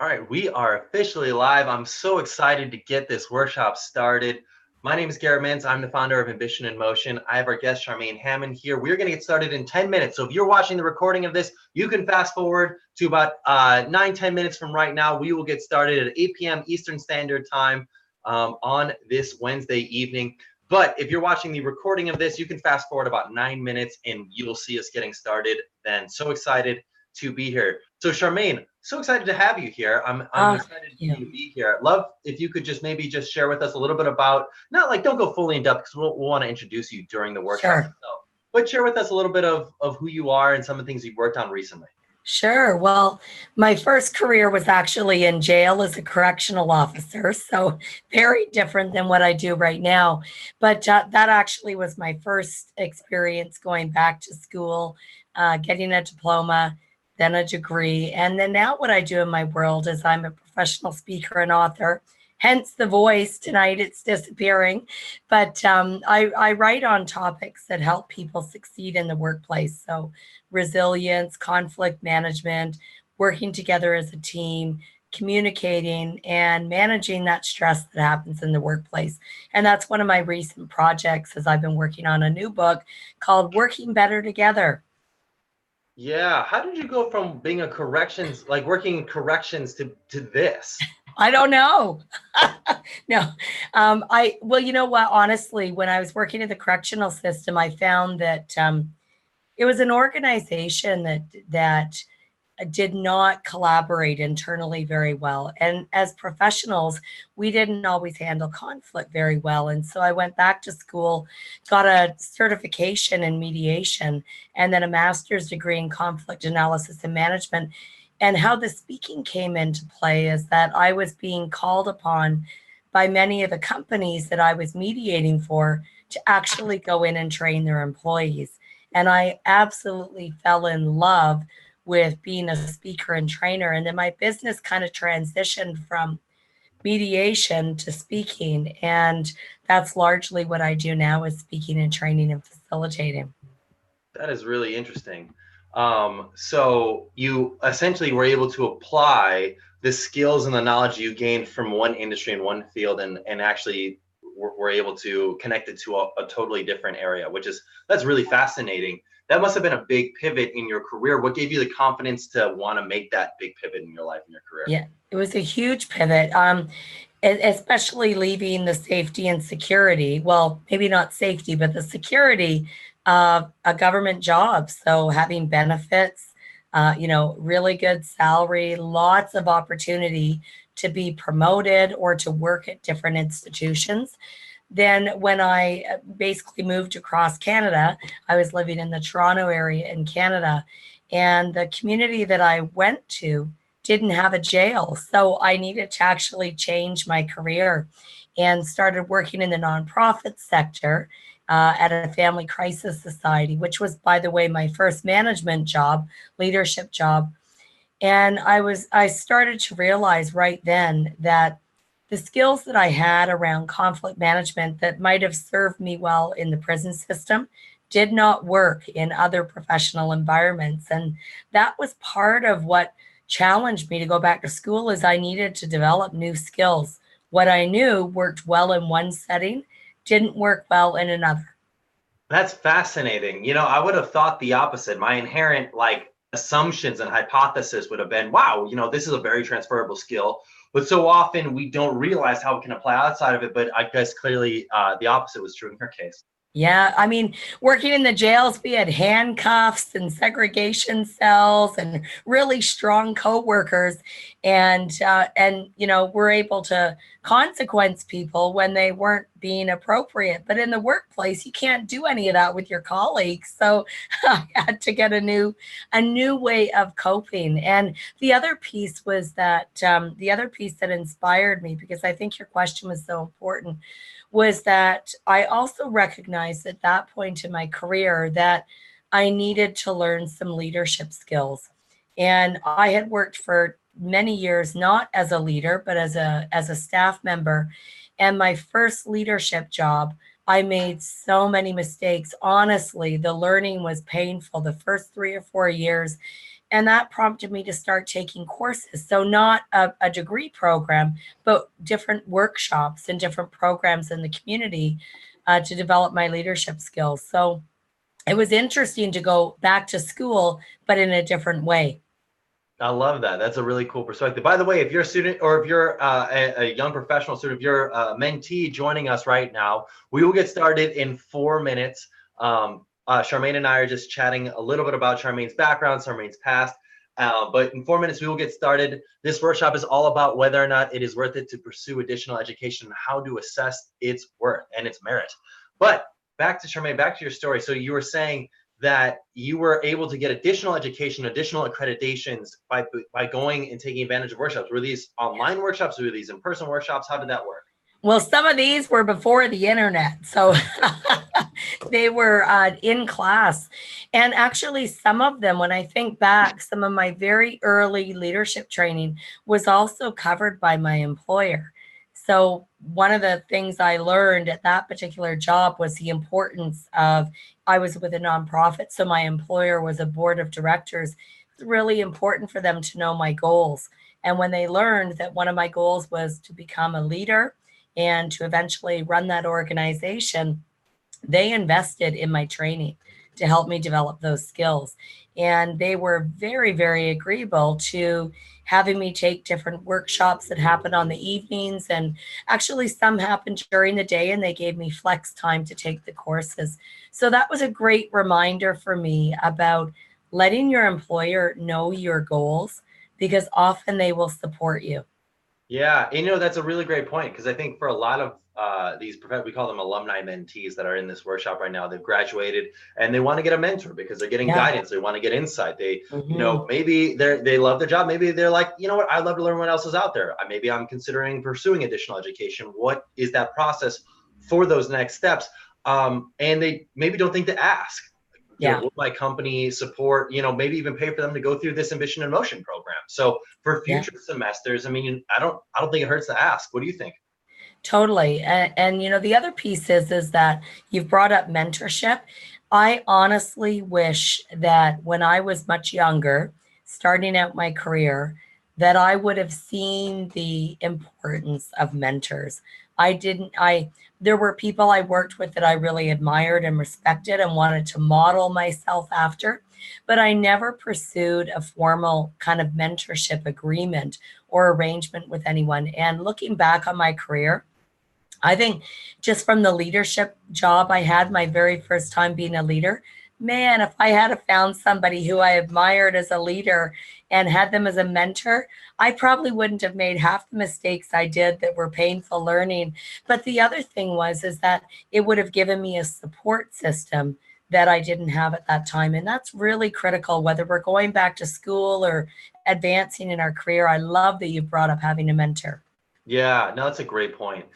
All right, we are officially live. I'm so excited to get this workshop started. My name is Garrett Mintz. I'm the founder of Ambition in Motion. I have our guest, Charmaine Hammond, here. We're going to get started in 10 minutes. So if you're watching the recording of this, you can fast forward to about 9-10 minutes from right now. We will get started at 8 p.m. Eastern Standard Time on this Wednesday evening. But if you're watching the recording of this, you can fast forward about 9 minutes and you'll see us getting started then. So excited to be here. So Charmaine, so excited to have you here. I'm excited for you to be here. I'd love if you could just maybe just share with us a little bit about, not like don't go fully in depth because we'll want to introduce you during the workshop itself, but share with us a little bit of who you are and some of the things you've worked on recently. Sure. Well, my first career was actually in jail as a correctional officer, so very different than what I do right now. But that actually was my first experience going back to school, getting a diploma, then a degree. And then now what I do in my world is I'm a professional speaker and author, hence the voice. Tonight it's disappearing. But I write on topics that help people succeed in the workplace. So resilience, conflict management, working together as a team, communicating, and managing that stress that happens in the workplace. And that's one of my recent projects as I've been working on a new book called Working Better Together. Yeah. How did you go from being a corrections, like working in corrections to this? I don't know. No. Well, you know what? Honestly, when I was working in the correctional system, I found that it was an organization that did not collaborate internally very well. And as professionals, we didn't always handle conflict very well. And so I went back to school, got a certification in mediation, and then a master's degree in conflict analysis and management. And how the speaking came into play is that I was being called upon by many of the companies that I was mediating for to actually go in and train their employees. And I absolutely fell in love with being a speaker and trainer. And then my business kind of transitioned from mediation to speaking. And that's largely what I do now is speaking and training and facilitating. That is really interesting. So you essentially were able to apply the skills and the knowledge you gained from one industry in one field and actually were able to connect it to a totally different area, that's really fascinating. That must have been a big pivot in your career. What gave you the confidence to want to make that big pivot in your life and your career? Yeah, it was a huge pivot, especially leaving the safety and security. Well, maybe not safety, but the security of a government job. So having benefits, really good salary, lots of opportunity to be promoted or to work at different institutions. Then when I basically moved across Canada, I was living in the Toronto area in Canada, and the community that I went to didn't have a jail. So I needed to actually change my career and started working in the nonprofit sector at a family crisis society, which was, by the way, my first management job, leadership job. And I started to realize right then that the skills that I had around conflict management that might have served me well in the prison system did not work in other professional environments. And that was part of what challenged me to go back to school is I needed to develop new skills. What I knew worked well in one setting didn't work well in another. That's fascinating. I would have thought the opposite. My inherent assumptions and hypothesis would have been, wow, this is a very transferable skill. But so often we don't realize how it can apply outside of it. But I guess clearly the opposite was true in your case. Yeah, I mean, working in the jails, we had handcuffs and segregation cells and really strong coworkers, and we're able to consequence people when they weren't being appropriate. But in the workplace, you can't do any of that with your colleagues. So I had to get a new way of coping. And the other piece was that the other piece that inspired me, because I think your question was so important, was that I also recognized at that point in my career that I needed to learn some leadership skills. And I had worked for many years, not as a leader, but as a staff member. And my first leadership job, I made so many mistakes. Honestly, the learning was painful the first 3 or 4 years. And that prompted me to start taking courses. So not a degree program, but different workshops and different programs in the community to develop my leadership skills. So it was interesting to go back to school, but in a different way. I love that. That's a really cool perspective. By the way, if you're a student or if you're a young professional student, if you're a mentee joining us right now, we will get started in 4 minutes. Charmaine and I are just chatting a little bit about Charmaine's background, Charmaine's past. But in 4 minutes, we will get started. This workshop is all about whether or not it is worth it to pursue additional education and how to assess its worth and its merit. But back to Charmaine, back to your story. So you were saying that you were able to get additional education, additional accreditations by going and taking advantage of workshops. Were these online workshops? Were these in-person workshops? How did that work? Well, some of these were before the internet, so they were in class. And actually, some of them, when I think back, some of my very early leadership training was also covered by my employer. So one of the things I learned at that particular job was the importance of, I was with a nonprofit, so my employer was a board of directors. It's really important for them to know my goals. And when they learned that one of my goals was to become a leader and to eventually run that organization, they invested in my training to help me develop those skills. And they were very, very agreeable to having me take different workshops that happened on the evenings. And actually, some happened during the day, and they gave me flex time to take the courses. So that was a great reminder for me about letting your employer know your goals, because often they will support you. Yeah, and that's a really great point, because I think for a lot of we call them alumni mentees that are in this workshop right now, they've graduated and they want to get a mentor because they're getting guidance. They want to get insight. They, maybe they love their job. Maybe they're like, you know what, I'd love to learn what else is out there. Maybe I'm considering pursuing additional education. What is that process for those next steps? And they maybe don't think to ask. Will my company support, maybe even pay for them to go through this Ambition in Motion program? So for future semesters, I mean, I don't think it hurts to ask. What do you think? Totally. And the other piece is that you've brought up mentorship. I honestly wish that when I was much younger, starting out my career, that I would have seen the importance of mentors. There were people I worked with that I really admired and respected and wanted to model myself after, but I never pursued a formal kind of mentorship agreement or arrangement with anyone. And looking back on my career, I think just from the leadership job I had my very first time being a leader, man, if I had found somebody who I admired as a leader and had them as a mentor, I probably wouldn't have made half the mistakes I did that were painful learning. But the other thing is that it would have given me a support system that I didn't have at that time. And that's really critical, whether we're going back to school or advancing in our career. I love that you brought up having a mentor. Yeah, no, that's a great point.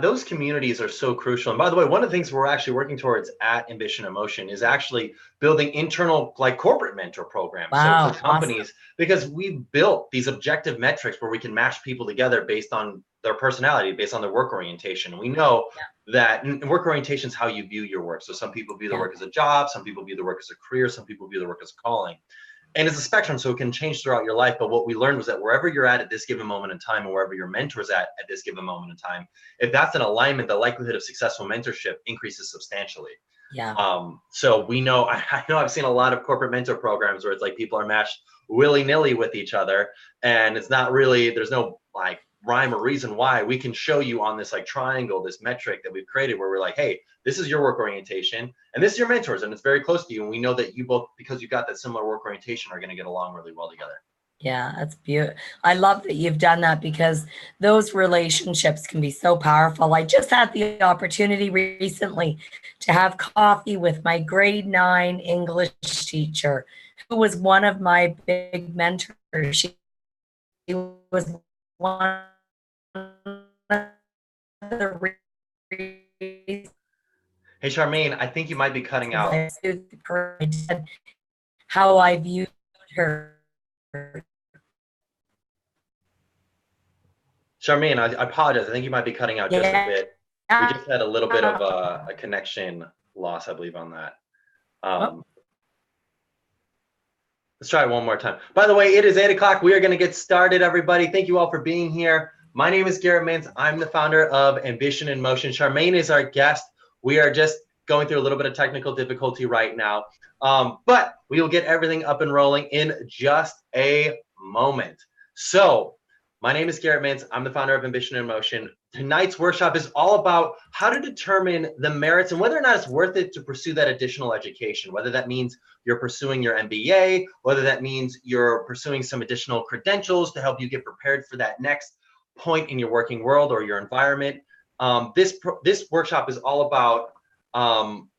Those communities are so crucial. And by the way, one of the things we're actually working towards at Ambition in Motion is actually building internal, like, corporate mentor programs. Wow, so for companies, awesome. Because we've built these objective metrics where we can match people together based on their personality, based on their work orientation. We know that work orientation is how you view your work. So some people view the work as a job, some people view the work as a career, some people view the work as a calling. And it's a spectrum, so it can change throughout your life. But what we learned was that wherever you're at this given moment in time, and wherever your mentor's at this given moment in time, if that's an alignment, the likelihood of successful mentorship increases substantially. Yeah. So we know, I know I've seen a lot of corporate mentor programs where it's like people are matched willy-nilly with each other, and it's not really, there's no like rhyme or reason why. We can show you on this like triangle, this metric that we've created where we're like, hey, this is your work orientation and this is your mentors, and it's very close to you. And we know that you both, because you've got that similar work orientation, are going to get along really well together. Yeah, that's beautiful. I love that you've done that, because those relationships can be so powerful. I just had the opportunity recently to have coffee with my grade 9 English teacher, who was one of my big mentors. She was one of the reasons. Hey, Charmaine, I think you might be cutting out. How I viewed her. Charmaine, I apologize. I think you might be cutting out just a bit. We just had a little bit of a connection loss, I believe, on that. Let's try it one more time. By the way, it is 8 o'clock. We are going to get started, everybody. Thank you all for being here. My name is Garrett Mintz. I'm the founder of Ambition in Motion. Charmaine is our guest. We are just going through a little bit of technical difficulty right now, but we will get everything up and rolling in just a moment. So my name is Garrett Mintz. I'm the founder of Ambition in Motion. Tonight's workshop is all about how to determine the merits and whether or not it's worth it to pursue that additional education, whether that means you're pursuing your MBA, whether that means you're pursuing some additional credentials to help you get prepared for that next point in your working world or your environment. This workshop is all about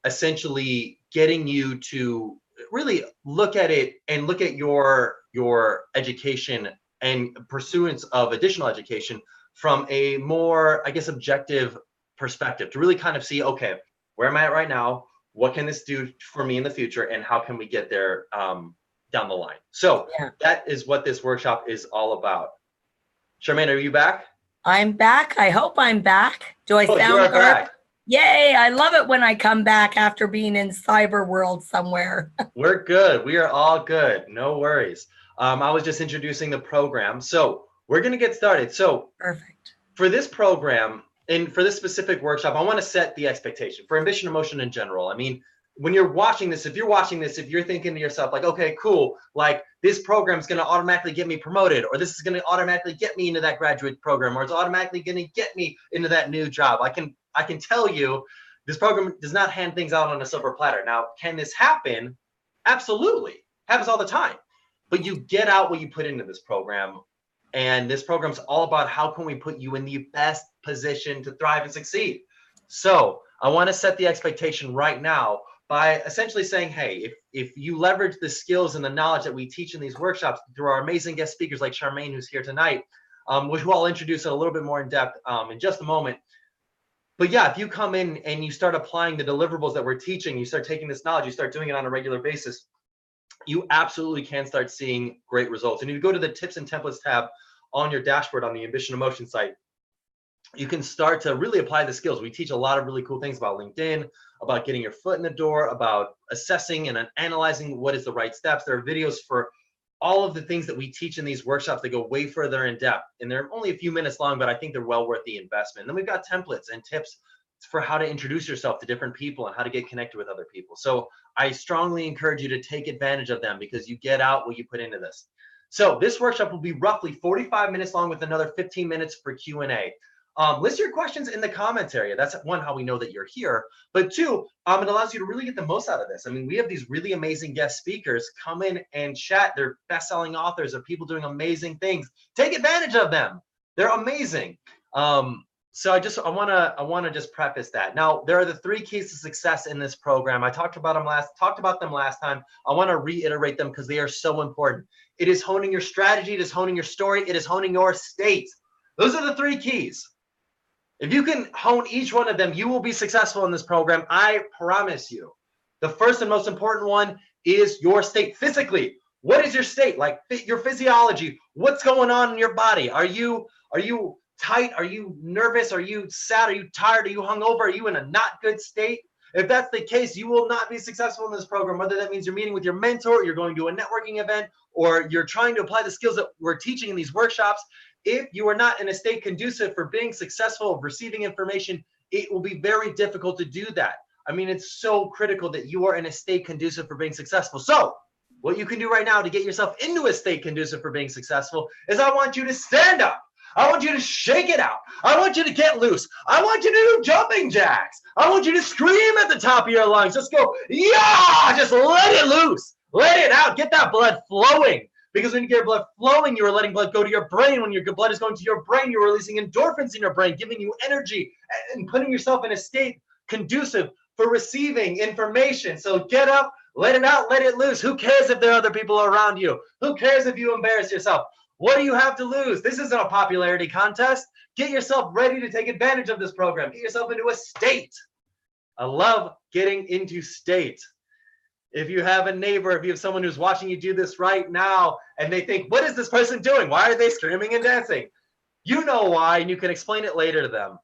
essentially getting you to really look at it and look at your education and pursuance of additional education from a more, I guess, objective perspective to really kind of see, okay, where am I at right now? What can this do for me in the future? And how can we get there down the line? So that is what this workshop is all about. Charmaine, are you back? I'm back. I hope I'm back. Do I sound good? Back. Yay. I love it when I come back after being in cyber world somewhere. We're good. We are all good. No worries. I was just introducing the program. So we're going to get started. So perfect. For this program and for this specific workshop, I want to set the expectation for Ambition in Motion in general. I mean, when you're watching this, if you're thinking to yourself like, okay, cool, like this program is going to automatically get me promoted, or this is going to automatically get me into that graduate program, or it's automatically going to get me into that new job. I can tell you this program does not hand things out on a silver platter. Now, can this happen? Absolutely. Happens all the time. But you get out what you put into this program. And this program's all about how can we put you in the best position to thrive and succeed. So I want to set the expectation right now by essentially saying, hey, if you leverage the skills and the knowledge that we teach in these workshops through our amazing guest speakers like Charmaine, who's here tonight, which I'll introduce a little bit more in depth in just a moment. But yeah, if you come in and you start applying the deliverables that we're teaching, you start taking this knowledge, you start doing it on a regular basis, you absolutely can start seeing great results. And if you go to the tips and templates tab on your dashboard on the Ambition in Motion site, you can start to really apply the skills. We teach a lot of really cool things about LinkedIn, about getting your foot in the door, about assessing and analyzing what is the right steps. There are videos for all of the things that we teach in these workshops that go way further in depth. And they're only a few minutes long, but I think they're well worth the investment. And then we've got templates and tips for how to introduce yourself to different people and how to get connected with other people. So I strongly encourage you to take advantage of them because you get out what you put into this. So this workshop will be roughly 45 minutes long with another 15 minutes for Q&A. List your questions in the comments area. That's one, how we know that you're here. But two, it allows you to really get the most out of this. I mean, we have these really amazing guest speakers come in and chat. They're best-selling authors or people doing amazing things. Take advantage of them. They're amazing. So I want to just preface that. Now, there are the 3 keys to success in this program. I talked about them last time. I want to reiterate them because they are so important. It is honing your strategy. It is honing your story. It is honing your state. Those are the 3 keys. If you can hone each one of them, you will be successful in this program. I promise you. The first and most important one is your state physically. What is your state? Like your physiology. What's going on in your body? Are you tight? Are you nervous? Are you sad? Are you tired? Are you hungover? Are you in a not good state? If that's the case, you will not be successful in this program, whether that means you're meeting with your mentor, you're going to a networking event, or you're trying to apply the skills that we're teaching in these workshops. If you are not in a state conducive for being successful, receiving information, it will be very difficult to do that. I mean, it's so critical that you are in a state conducive for being successful. So what you can do right now to get yourself into a state conducive for being successful is I want you to stand up. I want you to shake it out. I want you to get loose. I want you to do jumping jacks. I want you to scream at the top of your lungs. Just go, yeah, just let it loose. Let it out. Get that blood flowing. Because when you get your blood flowing, you are letting blood go to your brain. When your blood is going to your brain, you're releasing endorphins in your brain, giving you energy and putting yourself in a state conducive for receiving information. So get up, let it out, let it loose. Who cares if there are other people around you? Who cares if you embarrass yourself? What do you have to lose? This isn't a popularity contest. Get yourself ready to take advantage of this program. Get yourself into a state. I love getting into state. If you have a neighbor, if you have someone who's watching you do this right now, and they think, what is this person doing? Why are they screaming and dancing? You know why, and you can explain it later to them.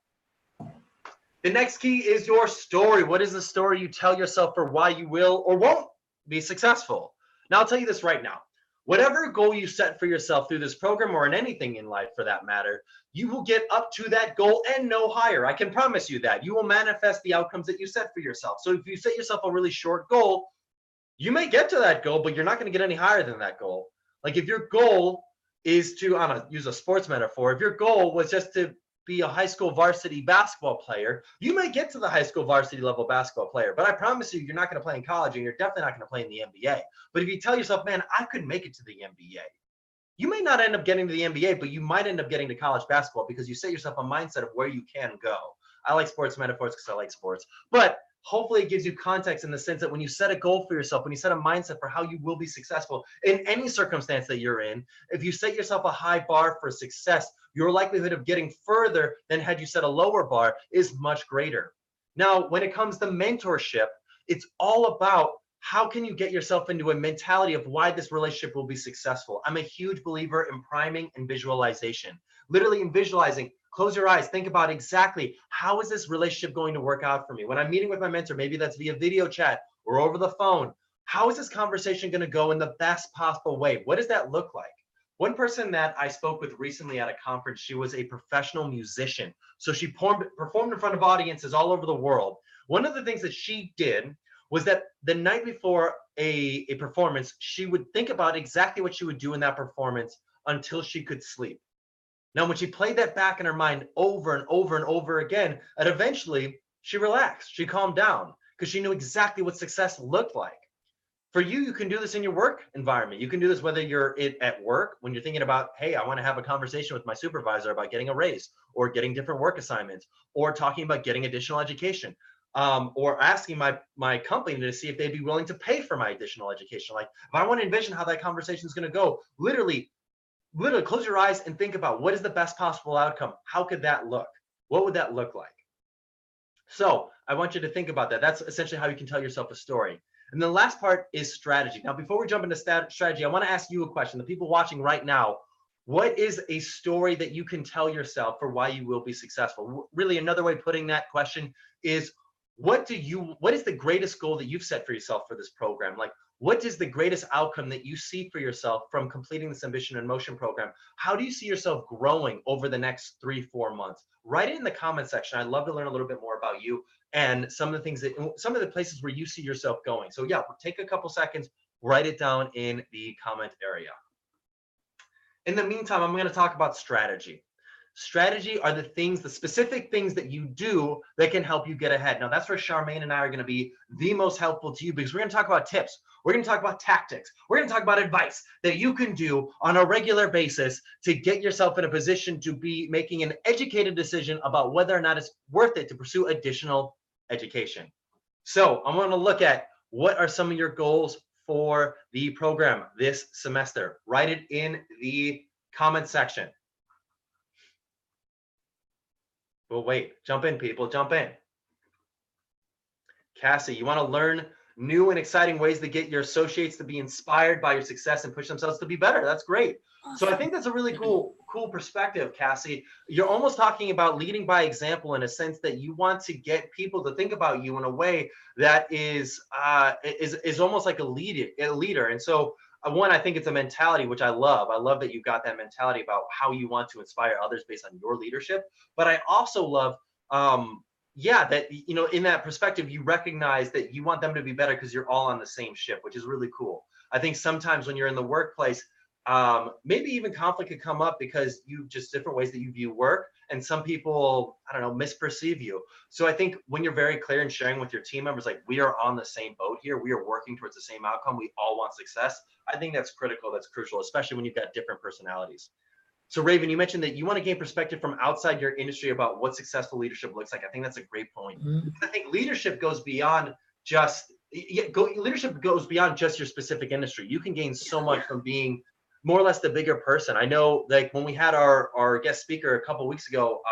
The next key is your story. What is the story you tell yourself for why you will or won't be successful? Now, I'll tell you this right now. Whatever goal you set for yourself through this program or in anything in life for that matter, you will get up to that goal and no higher. I can promise you that. You will manifest the outcomes that you set for yourself. So if you set yourself a really short goal, you may get to that goal, but you're not going to get any higher than that goal. Like if your goal is to, I'm going to use a sports metaphor, if your goal was just to be a high school varsity basketball player, you may get to the high school varsity level basketball player, but I promise you, you're not going to play in college and you're definitely not going to play in the NBA. But if you tell yourself, man, I could make it to the NBA, you may not end up getting to the NBA, but you might end up getting to college basketball because you set yourself a mindset of where you can go. I like sports metaphors because I like sports, but hopefully it gives you context in the sense that when you set a goal for yourself, when you set a mindset for how you will be successful in any circumstance that you're in, if you set yourself a high bar for success, your likelihood of getting further than had you set a lower bar is much greater. Now, when it comes to mentorship, it's all about how can you get yourself into a mentality of why this relationship will be successful. I'm a huge believer in priming and visualization. Literally in visualizing, close your eyes, think about exactly how is this relationship going to work out for me? When I'm meeting with my mentor, maybe that's via video chat or over the phone, how is this conversation going to go in the best possible way? What does that look like? One person that I spoke with recently at a conference, she was a professional musician. So she performed in front of audiences all over the world. One of the things that she did was that the night before a performance, she would think about exactly what she would do in that performance until she could sleep. Now, when she played that back in her mind over and over and over again, and eventually she relaxed, she calmed down because she knew exactly what success looked like. For you, you can do this in your work environment. You can do this whether you're at work, when you're thinking about, hey, I want to have a conversation with my supervisor about getting a raise or getting different work assignments or talking about getting additional education. Or asking my company to see if they'd be willing to pay for my additional education. Like if I want to envision how that conversation is going to go, literally close your eyes and think about what is the best possible outcome. How could that look? What would that look like? So I want you to think about that. That's essentially how you can tell yourself a story. And the last part is strategy. Now, before we jump into strategy, I want to ask you a question. The people watching right now, what is a story that you can tell yourself for why you will be successful? Really, another way of putting that question is, what is the greatest goal that you've set for yourself for this program? Like, what is the greatest outcome that you see for yourself from completing this Ambition in Motion program? How do you see yourself growing over the next 3-4 months? Write it in the comment section. I'd love to learn a little bit more about you and some of the places where you see yourself going. So yeah, take a couple seconds, write it down in the comment area. In the meantime, I'm going to talk about strategy. Strategy are the specific things that you do that can help you get ahead. Now, that's where Charmaine and I are going to be the most helpful to you, because we're going to talk about tips. We're going to talk about tactics. We're going to talk about advice that you can do on a regular basis to get yourself in a position to be making an educated decision about whether or not it's worth it to pursue additional education. So I'm going to look at what are some of your goals for the program this semester. Write it in the comment section. Well, wait, jump in, people, jump in. Cassie, you want to learn new and exciting ways to get your associates to be inspired by your success and push themselves to be better. That's great. Awesome. So I think that's a really cool perspective, Cassie. You're almost talking about leading by example in a sense that you want to get people to think about you in a way that is almost like a leader. And so one, I think it's a mentality, which I love. I love that you got that mentality about how you want to inspire others based on your leadership. But I also love, that, in that perspective, you recognize that you want them to be better because you're all on the same ship, which is really cool. I think sometimes when you're in the workplace, maybe even conflict could come up because you just different ways that you view work, and some people, I don't know, misperceive you. So I think when you're very clear and sharing with your team members, like, we are on the same boat here, we are working towards the same outcome, we all want success, I think that's critical, that's crucial, especially when you've got different personalities. So Raven, you mentioned that you want to gain perspective from outside your industry about what successful leadership looks like. I think that's a great point. Mm-hmm. I think leadership goes beyond just your specific industry. You can gain so much from being more or less the bigger person. I know, like, when we had our guest speaker a couple of weeks ago,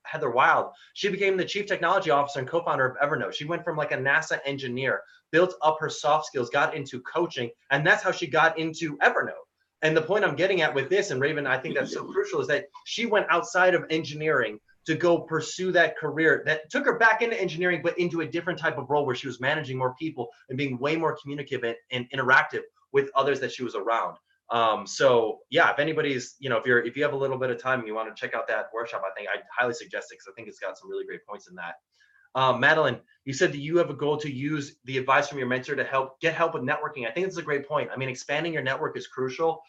Heather Wild, she became the chief technology officer and co-founder of Evernote. She went from like a NASA engineer, built up her soft skills, got into coaching, and that's how she got into Evernote. And the point I'm getting at with this, and Raven, I think that's so crucial, is that she went outside of engineering to go pursue that career that took her back into engineering, but into a different type of role where she was managing more people and being way more communicative and interactive with others that she was around. So yeah, if anybody's, if you have a little bit of time and you want to check out that workshop, I think I'd highly suggest it because I think it's got some really great points in that. Madeline, you said that you have a goal to use the advice from your mentor to get help with networking. I think it's a great point. I mean, expanding your network is crucial.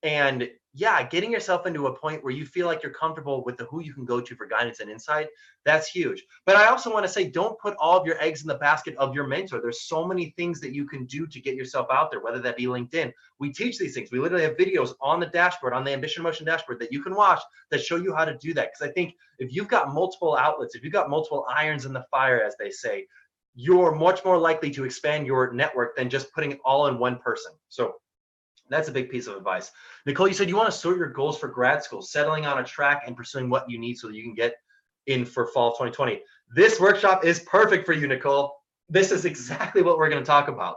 And yeah, getting yourself into a point where you feel like you're comfortable with who you can go to for guidance and insight, that's huge. But I also want to say, don't put all of your eggs in the basket of your mentor. There's so many things that you can do to get yourself out there, whether that be LinkedIn. We teach these things. We literally have videos on the dashboard, on the Ambition Motion dashboard that you can watch that show you how to do that. Because I think if you've got multiple outlets, if you've got multiple irons in the fire, as they say, you're much more likely to expand your network than just putting it all in one person. So that's a big piece of advice. Nicole, you said you want to sort your goals for grad school, settling on a track and pursuing what you need so that you can get in for fall of 2020. This workshop is perfect for you, Nicole. This is exactly what we're going to talk about.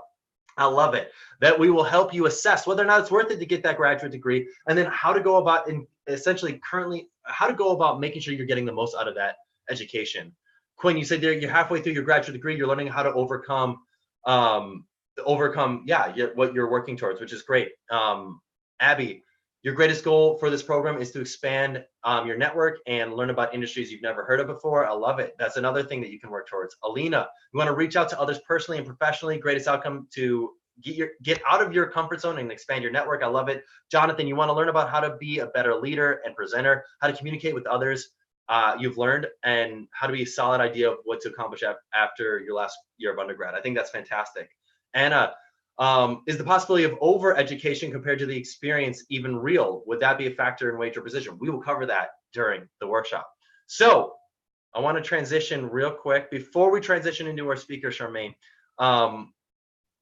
I love it. That we will help you assess whether or not it's worth it to get that graduate degree, and then how to go about how to go about making sure you're getting the most out of that education. Quinn, you said you're halfway through your graduate degree, you're learning how to overcome what you're working towards, which is great. Abby, your greatest goal for this program is to expand your network and learn about industries you've never heard of before. I love it. That's another thing that you can work towards. Alina, you want to reach out to others personally and professionally. Greatest outcome to get out of your comfort zone and expand your network. I love it. Jonathan, you want to learn about how to be a better leader and presenter, how to communicate with others you've learned, and how to be a solid idea of what to accomplish after your last year of undergrad. I think that's fantastic. Anna, is the possibility of over-education compared to the experience even real? Would that be a factor in wage or position? We will cover that during the workshop. So I want to transition real quick. Before we transition into our speaker, Charmaine,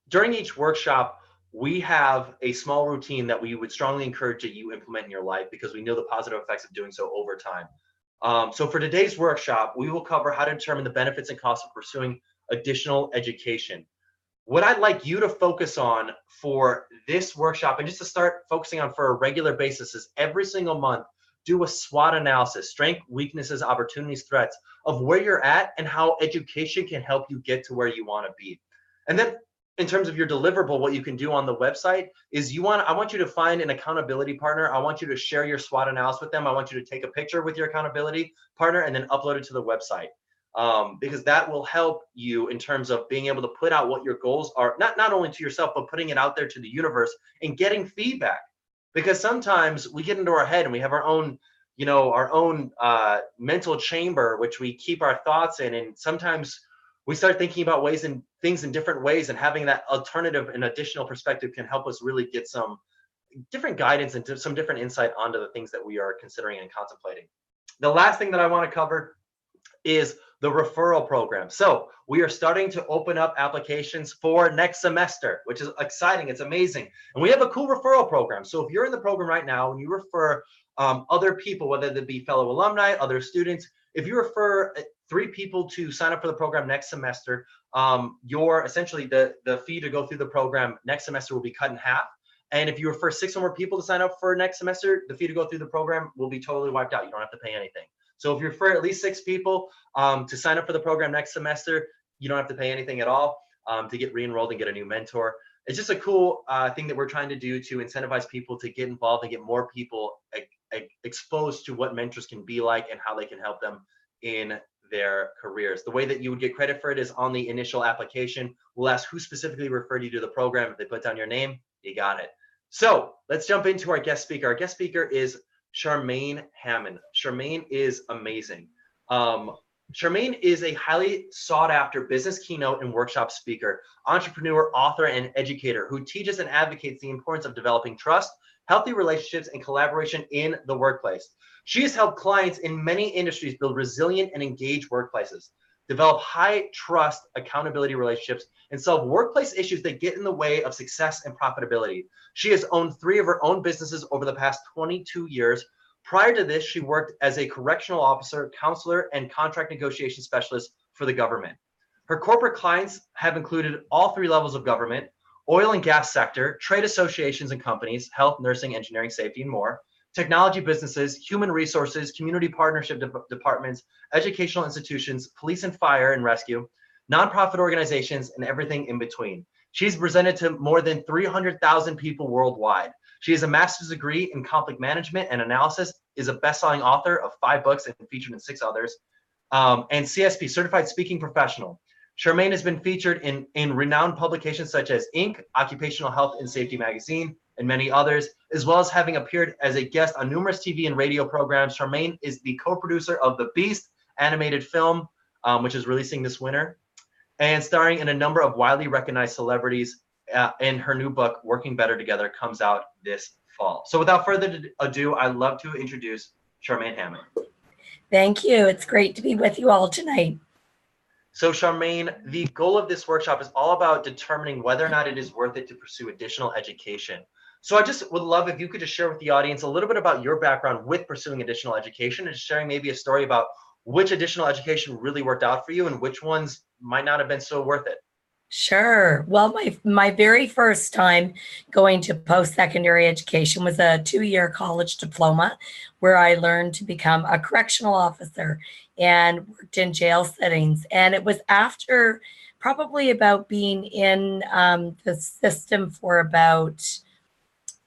during each workshop, we have a small routine that we would strongly encourage that you implement in your life because we know the positive effects of doing so over time. So for today's workshop, we will cover how to determine the benefits and costs of pursuing additional education. What I'd like you to focus on for this workshop, and just to start focusing on for a regular basis, is every single month, do a SWOT analysis, strengths, weaknesses, opportunities, threats of where you're at and how education can help you get to where you want to be. And then in terms of your deliverable, what you can do on the website is I want you to find an accountability partner. I want you to share your SWOT analysis with them. I want you to take a picture with your accountability partner and then upload it to the website. Because that will help you in terms of being able to put out what your goals are, not only to yourself, but putting it out there to the universe and getting feedback. Because sometimes we get into our head and we have our own mental chamber, which we keep our thoughts in. And sometimes we start thinking about things in different ways, and having that alternative and additional perspective can help us really get some different guidance and some different insight onto the things that we are considering and contemplating. The last thing that I want to cover is the referral program. So we are starting to open up applications for next semester, which is exciting. It's amazing. And we have a cool referral program. So if you're in the program right now and you refer other people, whether they be fellow alumni, other students, if you refer 3 people to sign up for the program next semester, your essentially the fee to go through the program next semester will be cut in half. And if you refer 6 or more people to sign up for next semester, the fee to go through the program will be totally wiped out. You don't have to pay anything. So if you refer at least 6 people to sign up for the program next semester, you don't have to pay anything at all to get re-enrolled and get a new mentor. It's just a cool thing that we're trying to do to incentivize people to get involved and get more people exposed to what mentors can be like and how they can help them in their careers. The way that you would get credit for it is on the initial application. We'll ask who specifically referred you to the program. If they put down your name, you got it. So let's jump into our guest speaker. Our guest speaker is Charmaine Hammond. Charmaine is amazing. Charmaine is a highly sought after business keynote and workshop speaker, entrepreneur, author, and educator who teaches and advocates the importance of developing trust, healthy relationships, and collaboration in the workplace. She has helped clients in many industries build resilient and engaged workplaces, develop high trust, accountability relationships, and solve workplace issues that get in the way of success and profitability. She has owned 3 of her own businesses over the past 22 years. Prior to this, she worked as a correctional officer, counselor, and contract negotiation specialist for the government. Her corporate clients have included all 3 levels of government, oil and gas sector, trade associations and companies, health, nursing, engineering, safety, and more, technology businesses, human resources, community partnership departments, educational institutions, police and fire and rescue, nonprofit organizations, and everything in between. She's presented to more than 300,000 people worldwide. She has a master's degree in conflict management and analysis, is a best-selling author of 5 books and featured in 6 others, and CSP, Certified Speaking Professional. Charmaine has been featured in renowned publications such as Inc., Occupational Health and Safety Magazine, and many others, as well as having appeared as a guest on numerous TV and radio programs. Charmaine is the co-producer of The Beast animated film, which is releasing this winter, and starring in a number of widely recognized celebrities. And her new book, Working Better Together, comes out this fall. So without further ado, I'd love to introduce Charmaine Hammond. Thank you. It's great to be with you all tonight. So Charmaine, the goal of this workshop is all about determining whether or not it is worth it to pursue additional education. So I just would love if you could just share with the audience a little bit about your background with pursuing additional education, and sharing maybe a story about which additional education really worked out for you and which ones might not have been so worth it. Sure. Well, my very first time going to post-secondary education was a 2-year college diploma where I learned to become a correctional officer and worked in jail settings. And it was after probably about being in the system for about,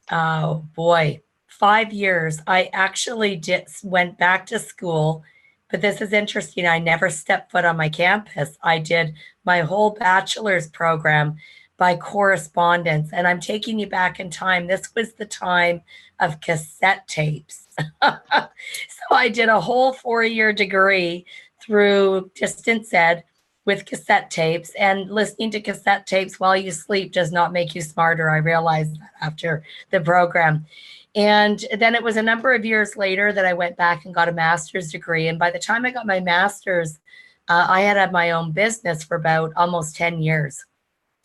5 years. I actually went back to school. But this is interesting. I never stepped foot on my campus. I did my whole bachelor's program by correspondence. And I'm taking you back in time. This was the time of cassette tapes. So I did a whole 4-year degree through distance ed with cassette tapes. And listening to cassette tapes while you sleep does not make you smarter. I realized that after the program. And then it was a number of years later that I went back and got a master's degree. And by the time I got my master's, I had my own business for about almost 10 years.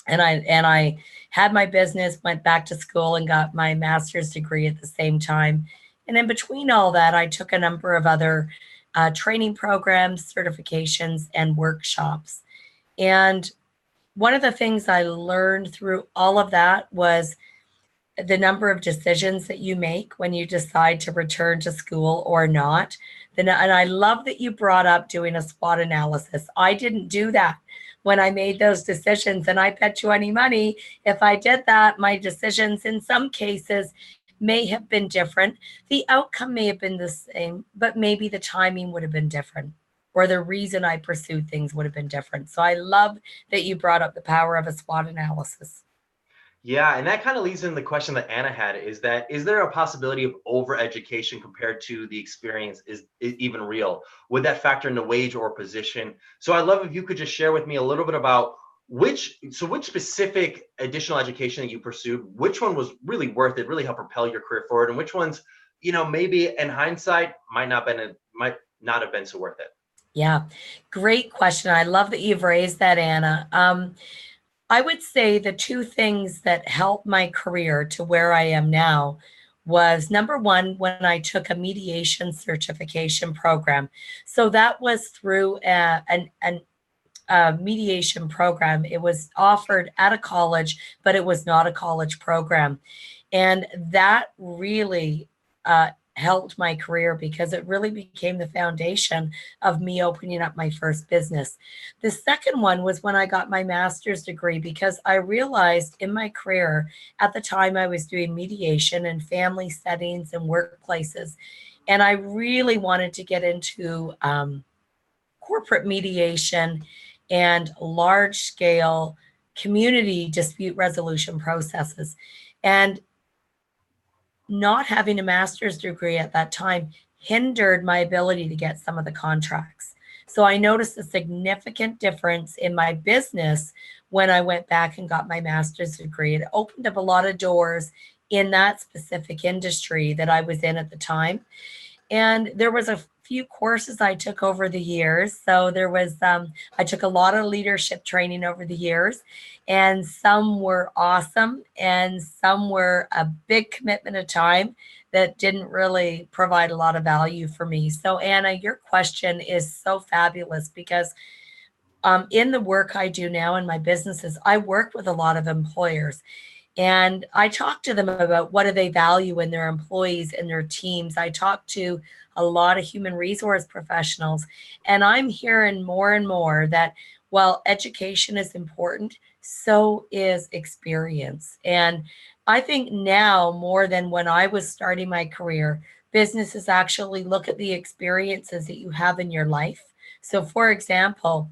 And I had my business, went back to school and got my master's degree at the same time. And in between all that, I took a number of other training programs, certifications, and workshops. And one of the things I learned through all of that was the number of decisions that you make when you decide to return to school or not. And I love that you brought up doing a SWOT analysis. I didn't do that when I made those decisions. And I bet you any money, if I did that, my decisions in some cases may have been different. The outcome may have been the same, but maybe the timing would have been different, or the reason I pursued things would have been different. So I love that you brought up the power of a SWOT analysis. Yeah, and that kind of leads into the question that Anna had, is there a possibility of overeducation compared to the experience is even real? Would that factor into wage or position? So I'd love if you could just share with me a little bit about which specific additional education that you pursued, which one was really worth it, really helped propel your career forward, and which ones, maybe in hindsight might not have been so worth it. Yeah, great question. I love that you've raised that, Anna. I would say the 2 things that helped my career to where I am now was, number one, when I took a mediation certification program. So that was through a mediation program. It was offered at a college, but it was not a college program. And that really helped my career because it really became the foundation of me opening up my first business. The second one was when I got my master's degree, because I realized in my career at the time I was doing mediation in family settings and workplaces, and I really wanted to get into corporate mediation and large scale community dispute resolution processes. And not having a master's degree at that time hindered my ability to get some of the contracts. So I noticed a significant difference in my business when I went back and got my master's degree. It opened up a lot of doors in that specific industry that I was in at the time. And there was a few courses I took over the years. So there was, I took a lot of leadership training over the years, and some were awesome and some were a big commitment of time that didn't really provide a lot of value for me. So Anna, your question is so fabulous because in the work I do now in my businesses, I work with a lot of employers. And I talk to them about what do they value in their employees and their teams. I talk to a lot of human resource professionals, and I'm hearing more and more that while education is important, so is experience. And I think now more than when I was starting my career, businesses actually look at the experiences that you have in your life. So, for example,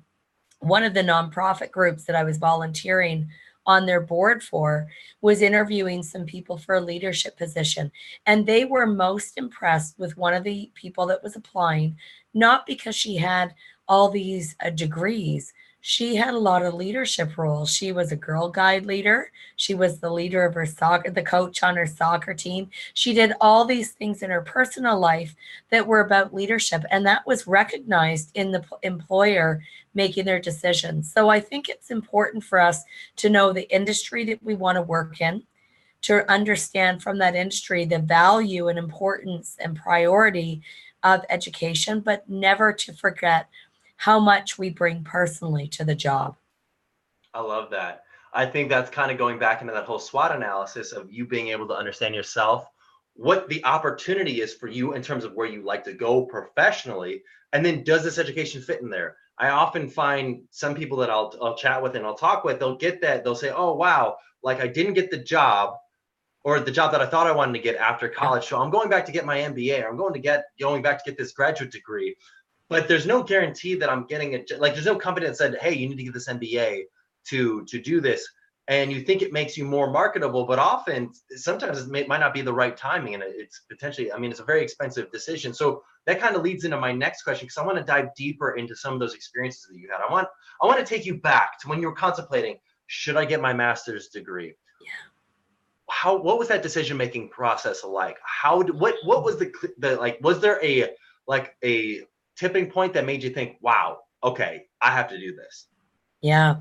one of the nonprofit groups that I was volunteering on their board for was interviewing some people for a leadership position. And they were most impressed with one of the people that was applying, not because she had all these degrees. She had a lot of leadership roles. She was a Girl Guide leader. She was the leader of her soccer, the coach on her soccer team. She did all these things in her personal life that were about leadership. And that was recognized in the employer making their decisions. So I think it's important for us to know the industry that we want to work in, to understand from that industry the value and importance and priority of education, but never to forget how much we bring personally to the job. I love that. I think that's kind of going back into that whole SWOT analysis of you being able to understand yourself, what the opportunity is for you in terms of where you like to go professionally, and then does this education fit in there? I often find some people that I'll chat with and I'll talk with, they'll get that, they'll say, oh wow, like I didn't get the job or the job that I thought I wanted to get after college, so I'm going back to get my MBA, or I'm going back to get this graduate degree. But there's no guarantee that I'm getting it. Like there's no company that said, hey, you need to get this MBA to do this. And you think it makes you more marketable, but often sometimes it might not be the right timing, and it's potentially, I mean, it's a very expensive decision. So that kind of leads into my next question, because I want to dive deeper into some of those experiences that you had. I want to take you back to when you were contemplating, should I get my master's degree? Yeah. What was that decision making process like? What was the like, was there a tipping point that made you think, wow, okay, I have to do this? Yeah,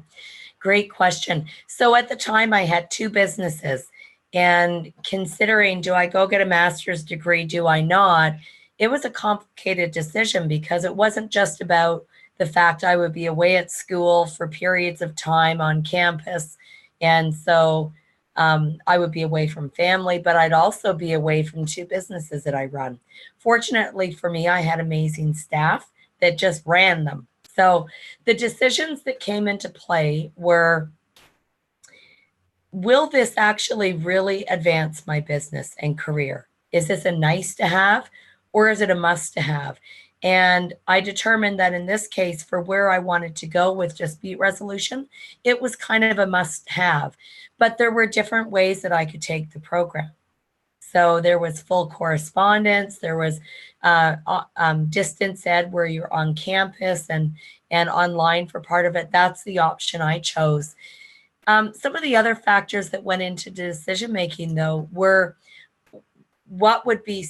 great question. So at the time, I had two businesses, and considering, do I go get a master's degree? Do I not? It was a complicated decision because it wasn't just about the fact I would be away at school for periods of time on campus. And so I would be away from family, but I'd also be away from two businesses that I run. Fortunately for me, I had amazing staff that just ran them. So the decisions that came into play were, will this actually really advance my business and career? Is this a nice to have, or is it a must to have? And I determined that in this case, for where I wanted to go with dispute resolution, it was kind of a must have. But there were different ways that I could take the program. So there was full correspondence, there was distance ed where you're on campus and online for part of it. That's the option I chose. Some of the other factors that went into decision making, though, were what would be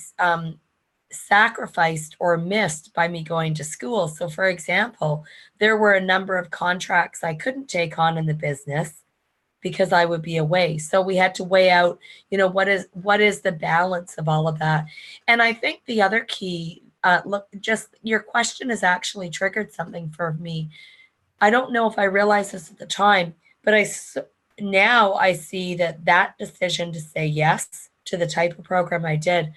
sacrificed or missed by me going to school. So, for example, there were a number of contracts I couldn't take on in the business because I would be away. So we had to weigh out, what is the balance of all of that. And I think the other key, look, just your question has actually triggered something for me. I don't know if I realized this at the time, but now I see that decision to say yes to the type of program I did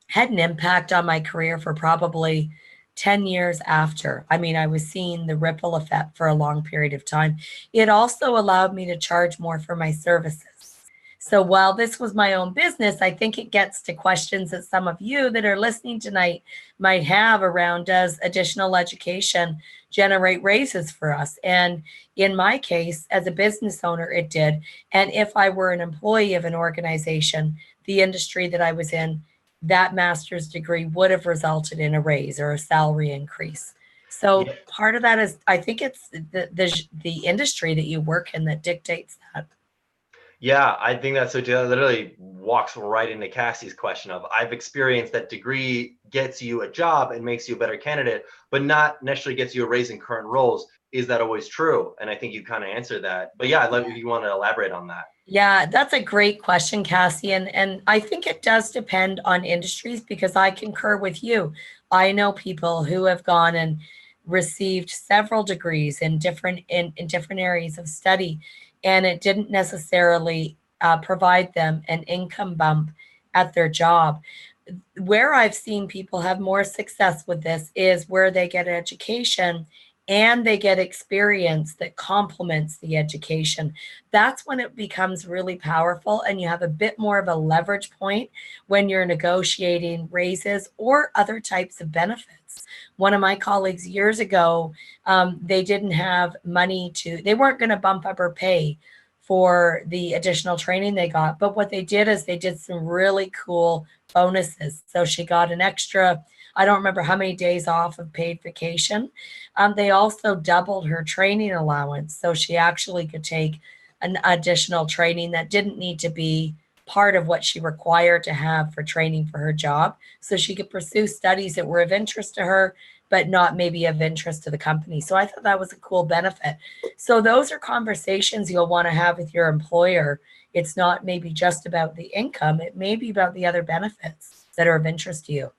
had an impact on my career for probably 10 years after. I mean, I was seeing the ripple effect for a long period of time. It also allowed me to charge more for my services. So while this was my own business, I think it gets to questions that some of you that are listening tonight might have around, does additional education generate raises for us? And in my case, as a business owner, it did. And if I were an employee of an organization, the industry that I was in, that master's degree would have resulted in a raise or a salary increase. So part of that is, I think it's the industry that you work in that dictates that. Yeah, I think that's that literally walks right into Cassie's question of, I've experienced that degree gets you a job and makes you a better candidate, but not necessarily gets you a raise in current roles. Is that always true? And I think you kind of answered that. But yeah, I'd love if you want to elaborate on that. Yeah, that's a great question, Cassie. And I think it does depend on industries, because I concur with you. I know people who have gone and received several degrees in different areas of study, and it didn't necessarily provide them an income bump at their job. Where I've seen people have more success with this is where they get education and they get experience that complements the education. That's when it becomes really powerful, and you have a bit more of a leverage point when you're negotiating raises or other types of benefits. One of my colleagues years ago, they didn't have money they weren't going to bump up her pay for the additional training they got. But what they did is they did some really cool bonuses. So she got an extra, I don't remember how many days off of paid vacation. They also doubled her training allowance. So she actually could take an additional training that didn't need to be part of what she required to have for training for her job. So she could pursue studies that were of interest to her, but not maybe of interest to the company. So I thought that was a cool benefit. So those are conversations you'll want to have with your employer. It's not maybe just about the income. It may be about the other benefits that are of interest to you.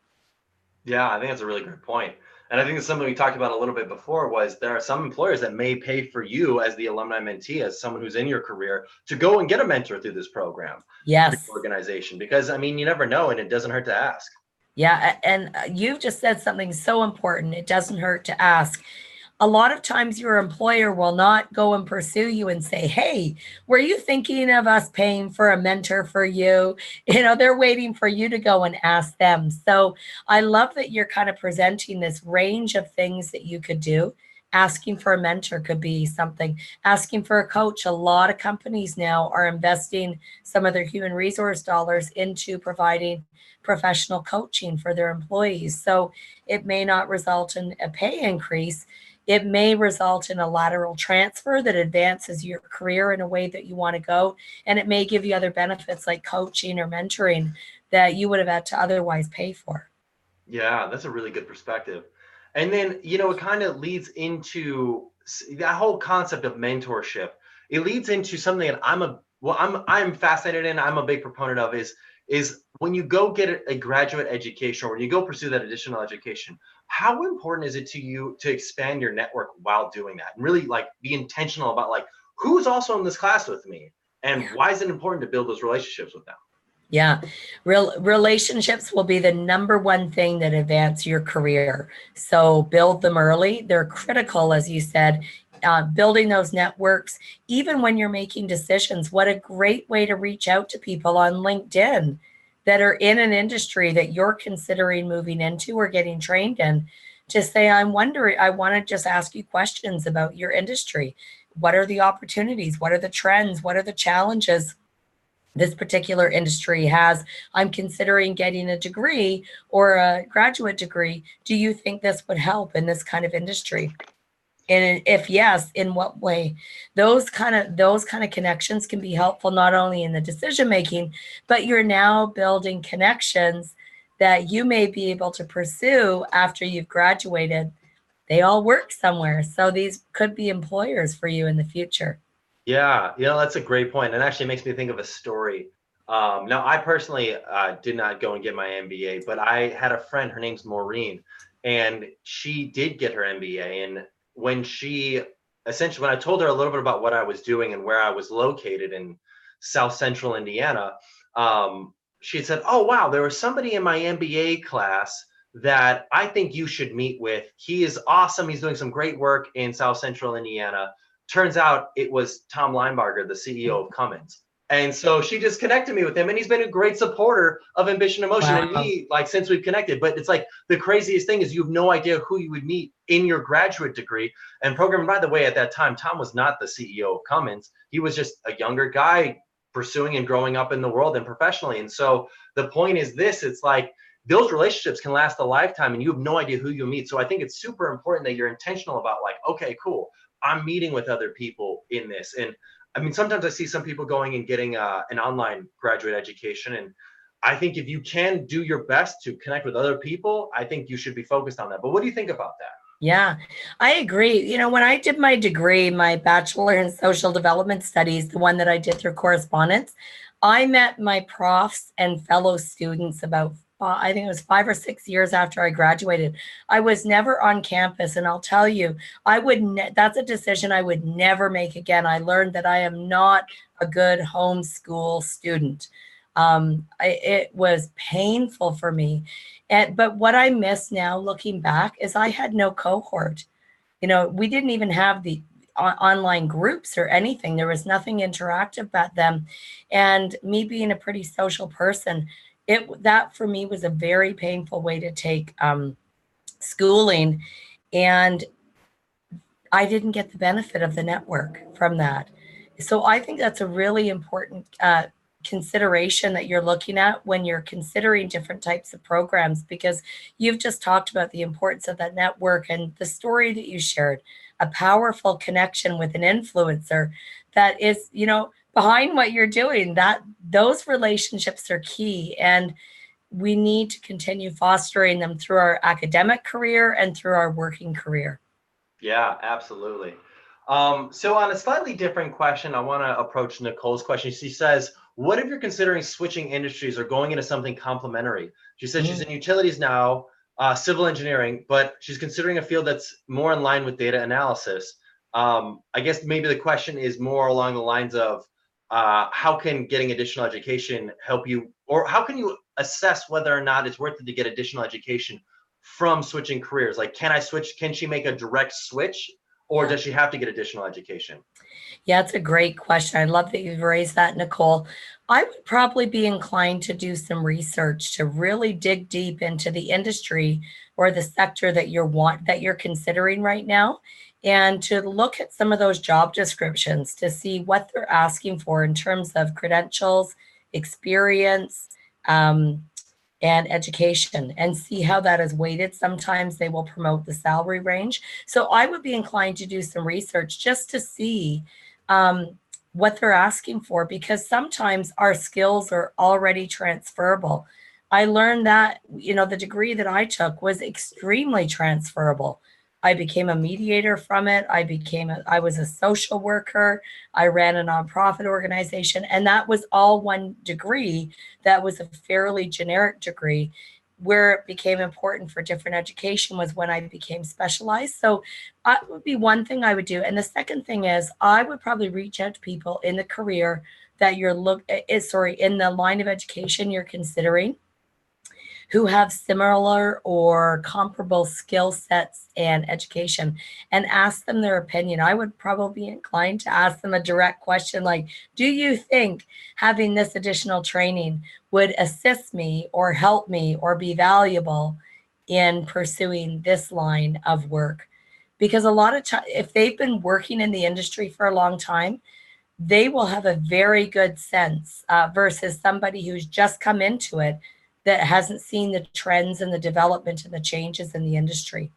Yeah, I think that's a really great point. And I think it's something we talked about a little bit before was there are some employers that may pay for you as the alumni mentee, as someone who's in your career, to go and get a mentor through this program. Yes. Organization, because I mean, you never know, and it doesn't hurt to ask. Yeah, and you've just said something so important. It doesn't hurt to ask. A lot of times your employer will not go and pursue you and say, hey, were you thinking of us paying for a mentor for you? They're waiting for you to go and ask them. So I love that you're kind of presenting this range of things that you could do. Asking for a mentor could be something. Asking for a coach. A lot of companies now are investing some of their human resource dollars into providing professional coaching for their employees. So it may not result in a pay increase. It may result in a lateral transfer that advances your career in a way that you want to go. And it may give you other benefits like coaching or mentoring that you would have had to otherwise pay for. Yeah, that's a really good perspective. And then, it kind of leads into that whole concept of mentorship. It leads into something that I'm fascinated in. I'm a big proponent of is when you go get a graduate education or when you go pursue that additional education, how important is it to you to expand your network while doing that and really like be intentional about like who's also in this class with me and why is it important to build those relationships with them? Yeah, relationships will be the number one thing that advance your career. So build them early. They're critical, as you said, building those networks, even when you're making decisions. What a great way to reach out to people on LinkedIn that are in an industry that you're considering moving into or getting trained in. To say, I'm wondering, I want to just ask you questions about your industry. What are the opportunities? What are the trends? What are the challenges this particular industry has? I'm considering getting a degree or a graduate degree. Do you think this would help in this kind of industry? And if yes, in what way? Those kind of connections can be helpful not only in the decision making, but you're now building connections that you may be able to pursue after you've graduated. They all work somewhere. So these could be employers for you in the future. Yeah, that's a great point. And actually makes me think of a story. Now, I personally did not go and get my MBA, but I had a friend, her name's Maureen, and she did get her MBA. And when I told her a little bit about what I was doing and where I was located in South Central Indiana, she said, oh, wow, there was somebody in my MBA class that I think you should meet with. He is awesome. He's doing some great work in South Central Indiana. Turns out it was Tom Linebarger, the CEO of Cummins. And so she just connected me with him, and he's been a great supporter of Ambition and Motion and me, like since we've connected. But it's like the craziest thing is you have no idea who you would meet in your graduate degree and program. And by the way, at that time, Tom was not the CEO of Cummins. He was just a younger guy pursuing and growing up in the world and professionally. And so the point is this, it's like those relationships can last a lifetime and you have no idea who you meet. So I think it's super important that you're intentional about like, okay, cool, I'm meeting with other people in this. And I mean, sometimes I see some people going and getting an online graduate education. And I think if you can do your best to connect with other people, I think you should be focused on that. But what do you think about that? Yeah, I agree. When I did my degree, my Bachelor in Social Development Studies, the one that I did through correspondence, I met my profs and fellow students about I think it was 5 or 6 years after I graduated. I was never on campus. And I'll tell you, that's a decision I would never make again. I learned that I am not a good homeschool student. It was painful for me. But what I miss now looking back is I had no cohort. We didn't even have the online groups or anything. There was nothing interactive about them. And me being a pretty social person, that for me was a very painful way to take schooling. And I didn't get the benefit of the network from that. So I think that's a really important consideration that you're looking at when you're considering different types of programs, because you've just talked about the importance of that network and the story that you shared, a powerful connection with an influencer that is, behind what you're doing, that those relationships are key. And we need to continue fostering them through our academic career and through our working career. Yeah, absolutely. So on a slightly different question, I want to approach Nicole's question. She says, what if you're considering switching industries or going into something complementary? She says she's in utilities now, civil engineering, but she's considering a field that's more in line with data analysis. I guess maybe the question is more along the lines of how can getting additional education help you, or how can you assess whether or not it's worth it to get additional education from switching careers? Like, can I switch? Can she make a direct switch, or does she have to get additional education? Yeah, it's a great question. I love that you've raised that, Nicole. I would probably be inclined to do some research to really dig deep into the industry or the sector that you're considering right now, and to look at some of those job descriptions to see what they're asking for in terms of credentials, experience, and education, and see how that is weighted. Sometimes they will promote the salary range. So I would be inclined to do some research just to see what they're asking for, because sometimes our skills are already transferable. I learned that, the degree that I took was extremely transferable. I became a mediator from it. I was a social worker. I ran a nonprofit organization, and that was all one degree. That was a fairly generic degree. Where it became important for different education was when I became specialized. So that would be one thing I would do. And the second thing is I would probably reach out to people in the career that in the line of education you're considering, who have similar or comparable skill sets and education, and ask them their opinion. I would probably be inclined to ask them a direct question like, do you think having this additional training would assist me or help me or be valuable in pursuing this line of work? Because a lot of times, if they've been working in the industry for a long time, they will have a very good sense versus somebody who's just come into it that hasn't seen the trends and the development and the changes in the industry.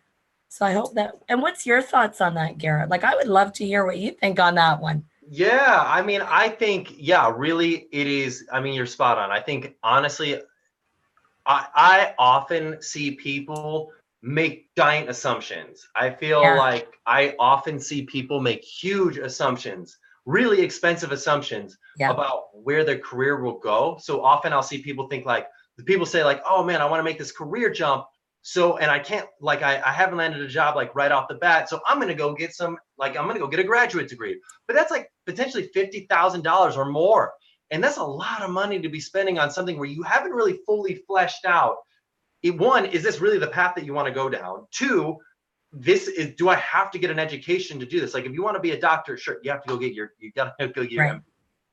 So I hope that, and what's your thoughts on that, Garrett? Like, I would love to hear what you think on that one. Yeah, I think, really it is. You're spot on. I think, honestly, I often see people make giant assumptions. I feel like I often see people make huge assumptions, really expensive assumptions about where their career will go. So often I'll see people think like, the people say like, oh man, I want to make this career jump. So, and I can't, like, I haven't landed a job like right off the bat. So I'm going to go get a graduate degree, but that's like potentially $50,000 or more. And that's a lot of money to be spending on something where you haven't really fully fleshed out. One, is this really the path that you want to go down? Two, do I have to get an education to do this? Like, if you want to be a doctor, sure, you have to go get you got to go get your MD.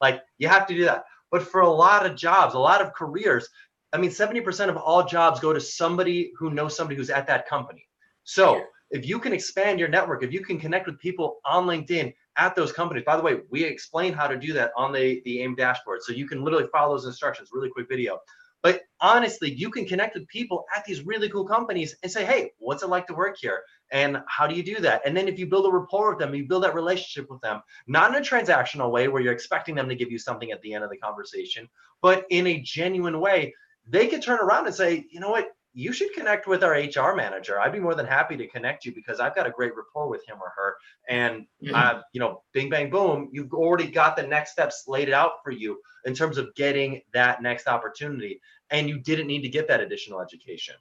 Like, you have to do that. But for a lot of jobs, a lot of careers, 70% of all jobs go to somebody who knows somebody who's at that company. So if you can expand your network, if you can connect with people on LinkedIn at those companies, by the way, we explain how to do that on the AIM dashboard. So you can literally follow those instructions, really quick video. But honestly, you can connect with people at these really cool companies and say, hey, what's it like to work here? And how do you do that? And then if you build a rapport with them, you build that relationship with them, not in a transactional way where you're expecting them to give you something at the end of the conversation, but in a genuine way, they could turn around and say, you know what, you should connect with our HR manager. I'd be more than happy to connect you because I've got a great rapport with him or her. And, bing, bang, boom, you've already got the next steps laid out for you in terms of getting that next opportunity. And you didn't need to get that additional education.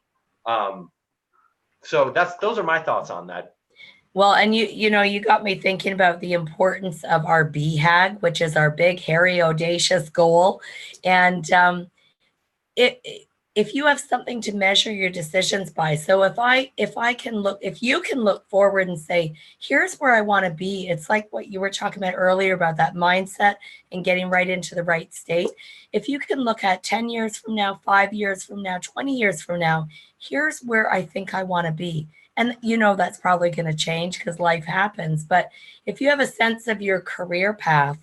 So those are my thoughts on that. Well, and you got me thinking about the importance of our BHAG, which is our big, hairy, audacious goal. And if you have something to measure your decisions by, so if you can look forward and say, here's where I want to be. It's like what you were talking about earlier about that mindset and getting right into the right state. If you can look at 10 years from now, 5 years from now, 20 years from now, here's where I think I want to be. And that's probably going to change because life happens. But if you have a sense of your career path,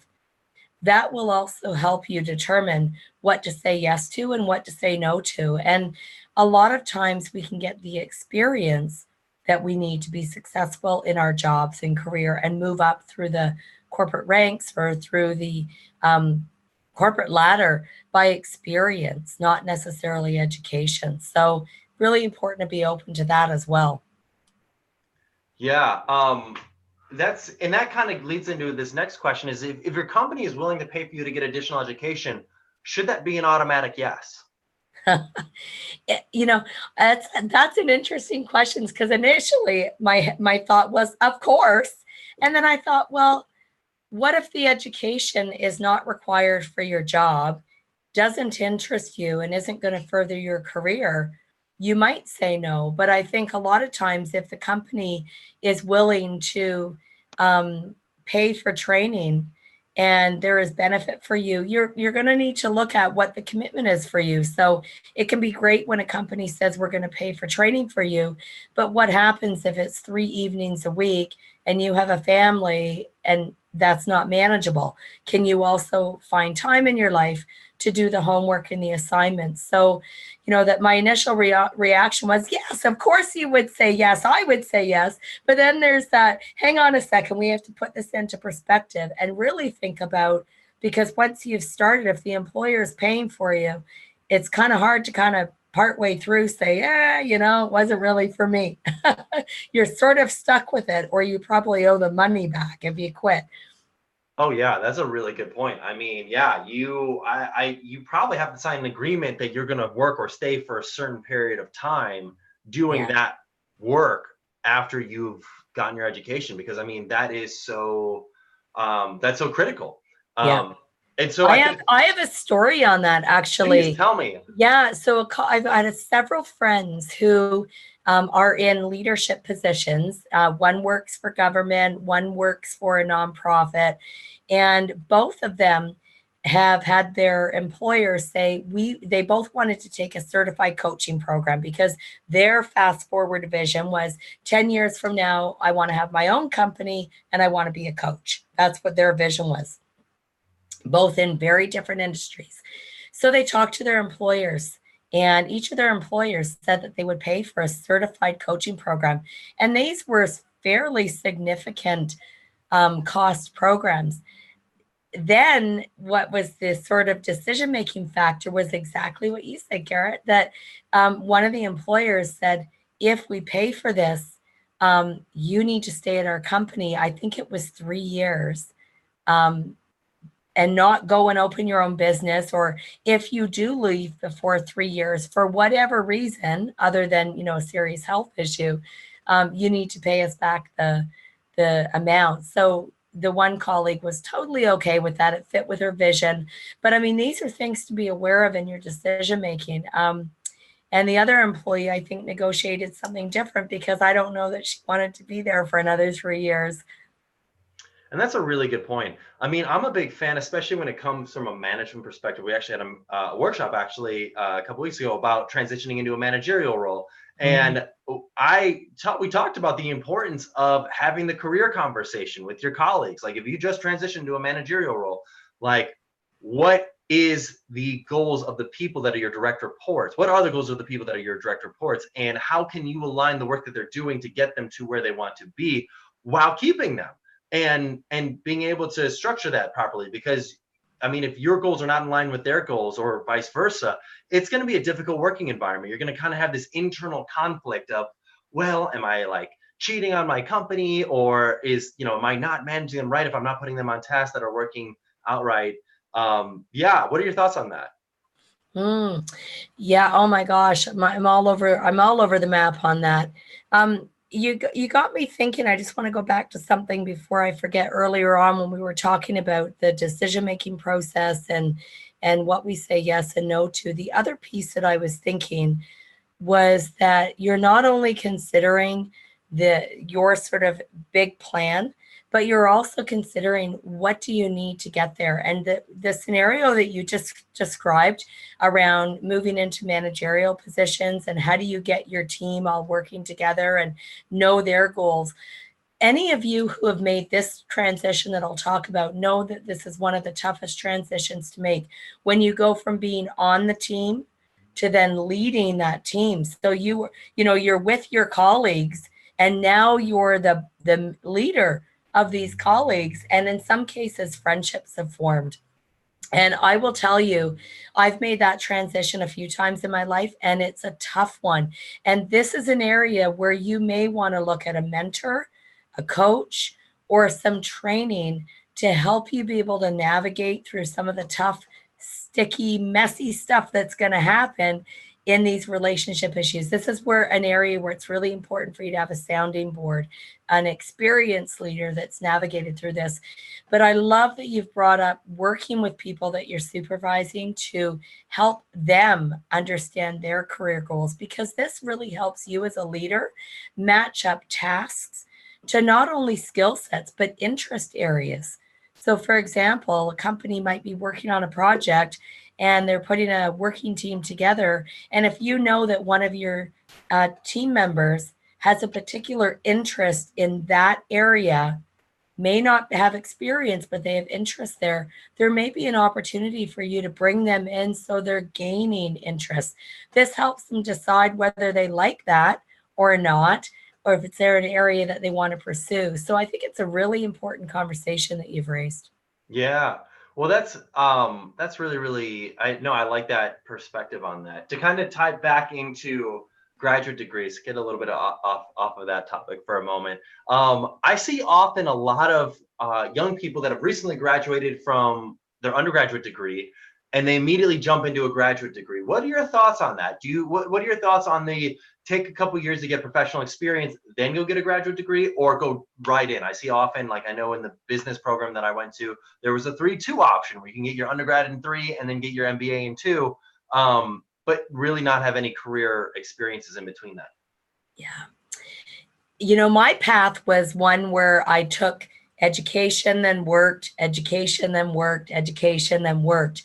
that will also help you determine what to say yes to and what to say no to. And a lot of times we can get the experience that we need to be successful in our jobs and career and move up through the corporate ranks or through the corporate ladder by experience, not necessarily education. So really important to be open to that as well. Yeah. That kind of leads into this next question is if your company is willing to pay for you to get additional education, should that be an automatic yes? That's an interesting question because initially my thought was, of course. And then I thought, well, what if the education is not required for your job, doesn't interest you, and isn't going to further your career? You might say no. But I think a lot of times if the company is willing to pay for training and there is benefit for you, you're going to need to look at what the commitment is for you. So it can be great when a company says we're going to pay for training for you, but what happens if it's 3 evenings a week and you have a family and that's not manageable? Can you also find time in your life to do the homework and the assignments? So, that my initial reaction was, yes, of course you would say yes. I would say yes. But then there's that, hang on a second, we have to put this into perspective and really think about, because once you've started, if the employer is paying for you, it's kind of hard to kind of partway through say, yeah, it wasn't really for me. You're sort of stuck with it, or you probably owe the money back if you quit. Oh yeah, that's a really good point. I mean, yeah, you probably have to sign an agreement that you're going to work or stay for a certain period of time doing that work after you've gotten your education, because I mean that is so that's so critical. And so I have a story on that actually. Please tell me. Yeah, so I've had several friends who are in leadership positions. One works for government, one works for a nonprofit, and both of them have had their employers say they both wanted to take a certified coaching program because their fast forward vision was 10 years from now, I want to have my own company and I want to be a coach. That's what their vision was, both in very different industries. So they talked to their employers, and each of their employers said that they would pay for a certified coaching program. And these were fairly significant cost programs. Then what was the sort of decision-making factor was exactly what you said, Garrett, that one of the employers said, if we pay for this, you need to stay at our company. I think it was 3 years. And not go and open your own business, or if you do leave before 3 years for whatever reason other than a serious health issue, you need to pay us back the amount. So the one colleague was totally okay with that. It fit with her vision. But I mean, these are things to be aware of in your decision making. And the other employee, I think, negotiated something different because I don't know that she wanted to be there for another 3 years. And that's a really good point. I mean, I'm a big fan, especially when it comes from a management perspective. We actually had a workshop actually a couple weeks ago about transitioning into a managerial role. And we talked about the importance of having the career conversation with your colleagues. Like if you just transition to a managerial role, like what is the goals of the people that are your direct reports? What are the goals of the people that are your direct reports? And how can you align the work that they're doing to get them to where they want to be while keeping them? And being able to structure that properly, because I mean, if your goals are not in line with their goals or vice versa, it's going to be a difficult working environment. You're going to kind of have this internal conflict of, well, am I like cheating on my company, or am I not managing them right if I'm not putting them on tasks that are working outright? What are your thoughts on that? Yeah. Oh my gosh. I'm all over the map on that. You got me thinking. I just want to go back to something before I forget. Earlier on when we were talking about the decision-making process and and what we say yes and no to. The other piece that I was thinking was that you're not only considering your sort of big plan, but you're also considering what do you need to get there. And the scenario that you just described around moving into managerial positions and how do you get your team all working together and know their goals. Any of you who have made this transition that I'll talk about know that this is one of the toughest transitions to make when you go from being on the team to then leading that team. So you're with your colleagues and now you're the leader of these colleagues, and in some cases friendships have formed. And I will tell you, I've made that transition a few times in my life, and it's a tough one. And this is an area where you may want to look at a mentor, a coach, or some training to help you be able to navigate through some of the tough, sticky, messy stuff that's going to happen in these relationship issues. This is where an area where it's really important for you to have a sounding board, an experienced leader that's navigated through this. But I love that you've brought up working with people that you're supervising to help them understand their career goals, because this really helps you as a leader match up tasks to not only skill sets, but interest areas. So for example, a company might be working on a project and they're putting a working team together. And if you know that one of your team members has a particular interest in that area, may not have experience, but they have interest there may be an opportunity for you to bring them in so they're gaining interest. This helps them decide whether they like that or not, or if it's there an area that they want to pursue. So I think it's a really important conversation that you've raised. Yeah. Well, that's really, really, I like that perspective on that. To kind of tie back into graduate degrees, get a little bit off of that topic for a moment. I see often a lot of young people that have recently graduated from their undergraduate degree, and they immediately jump into a graduate degree. What are your thoughts on that? What are your thoughts on the take a couple years to get professional experience, then go get a graduate degree, or go right in? I see often, like I know in the business program that I went to, there was a 3-2 option where you can get your undergrad in 3 and then get your MBA in 2, but really not have any career experiences in between that. Yeah. My path was one where I took education, then worked, education, then worked, education, then worked.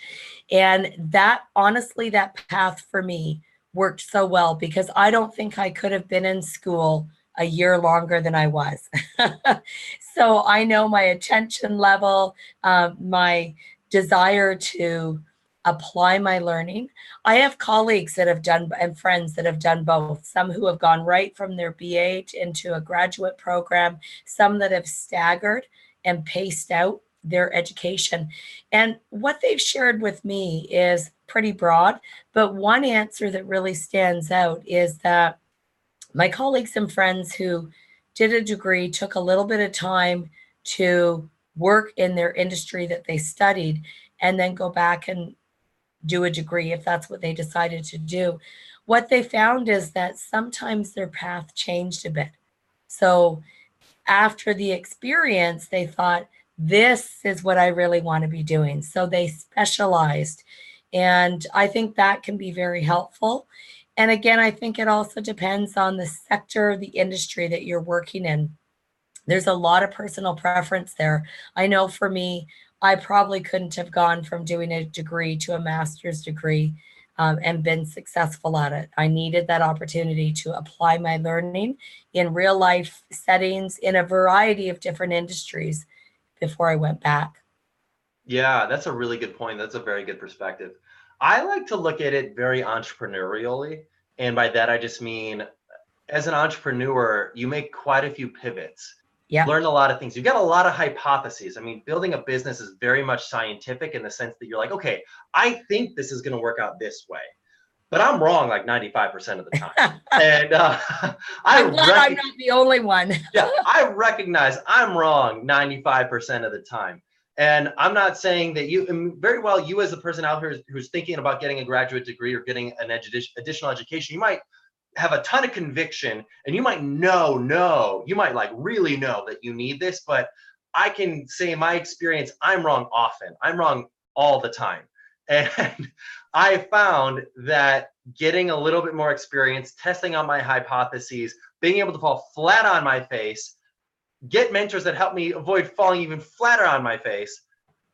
And that, honestly, that path for me worked so well because I don't think I could have been in school a year longer than I was. So I know my attention level, my desire to apply my learning. I have colleagues that have done, and friends that have done both, some who have gone right from their BA into a graduate program, some that have staggered and paced out their education. And what they've shared with me is pretty broad, but one answer that really stands out is that my colleagues and friends who did a degree took a little bit of time to work in their industry that they studied and then go back and do a degree if that's what they decided to do. What they found is that sometimes their path changed a bit. So after the experience, they thought, this is what I really want to be doing. So they specialized. And I think that can be very helpful. And again, I think it also depends on the sector, the industry that you're working in. There's a lot of personal preference there. I know for me, I probably couldn't have gone from doing a degree to a master's degree and been successful at it. I needed that opportunity to apply my learning in real life settings in a variety of different industries before I went back. Yeah, that's a really good point. That's a very good perspective. I like to look at it very entrepreneurially. And by that, I just mean as an entrepreneur, you make quite a few pivots. Yeah. Learn a lot of things. You've got a lot of hypotheses. I mean, building a business is very much scientific in the sense that you're like, okay, I think this is going to work out this way, but I'm wrong like 95% of the time. And I'm glad I'm not the only one. Yeah, I recognize I'm wrong 95% of the time. And I'm not saying that very well, you as a person out here who's thinking about getting a graduate degree or getting an additional education, you might have a ton of conviction and you might you might like really know that you need this, but I can say in my experience, I'm wrong often. I'm wrong all the time. And I found that getting a little bit more experience, testing out my hypotheses, being able to fall flat on my face, get mentors that help me avoid falling even flatter on my face,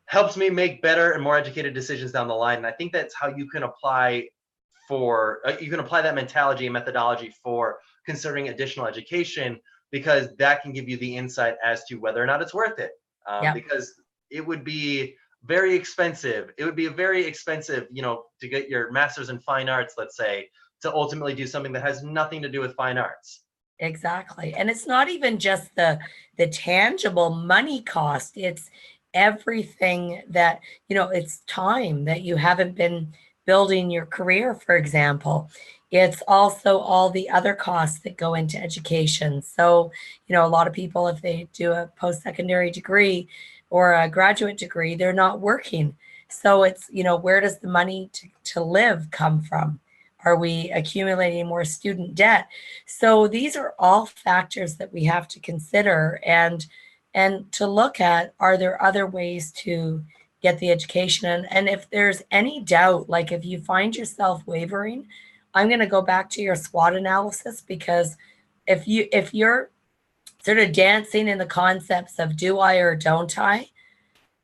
helps me make better and more educated decisions down the line. And I think that's how you can apply that mentality and methodology for considering additional education, because that can give you the insight as to whether or not it's worth it. Because it would be very expensive. It would be very expensive, to get your master's in fine arts, let's say, to ultimately do something that has nothing to do with fine arts. Exactly. And it's not even just the tangible money cost. It's everything that, it's time that you haven't been building your career, for example. It's also all the other costs that go into education. So, a lot of people, if they do a post-secondary degree or a graduate degree, they're not working. So it's, where does the money to live come from? Are we accumulating more student debt? So these are all factors that we have to consider and to look at, are there other ways to get the education? And if there's any doubt, like if you find yourself wavering, I'm going to go back to your SWOT analysis, because if you're sort of dancing in the concepts of do I or don't I,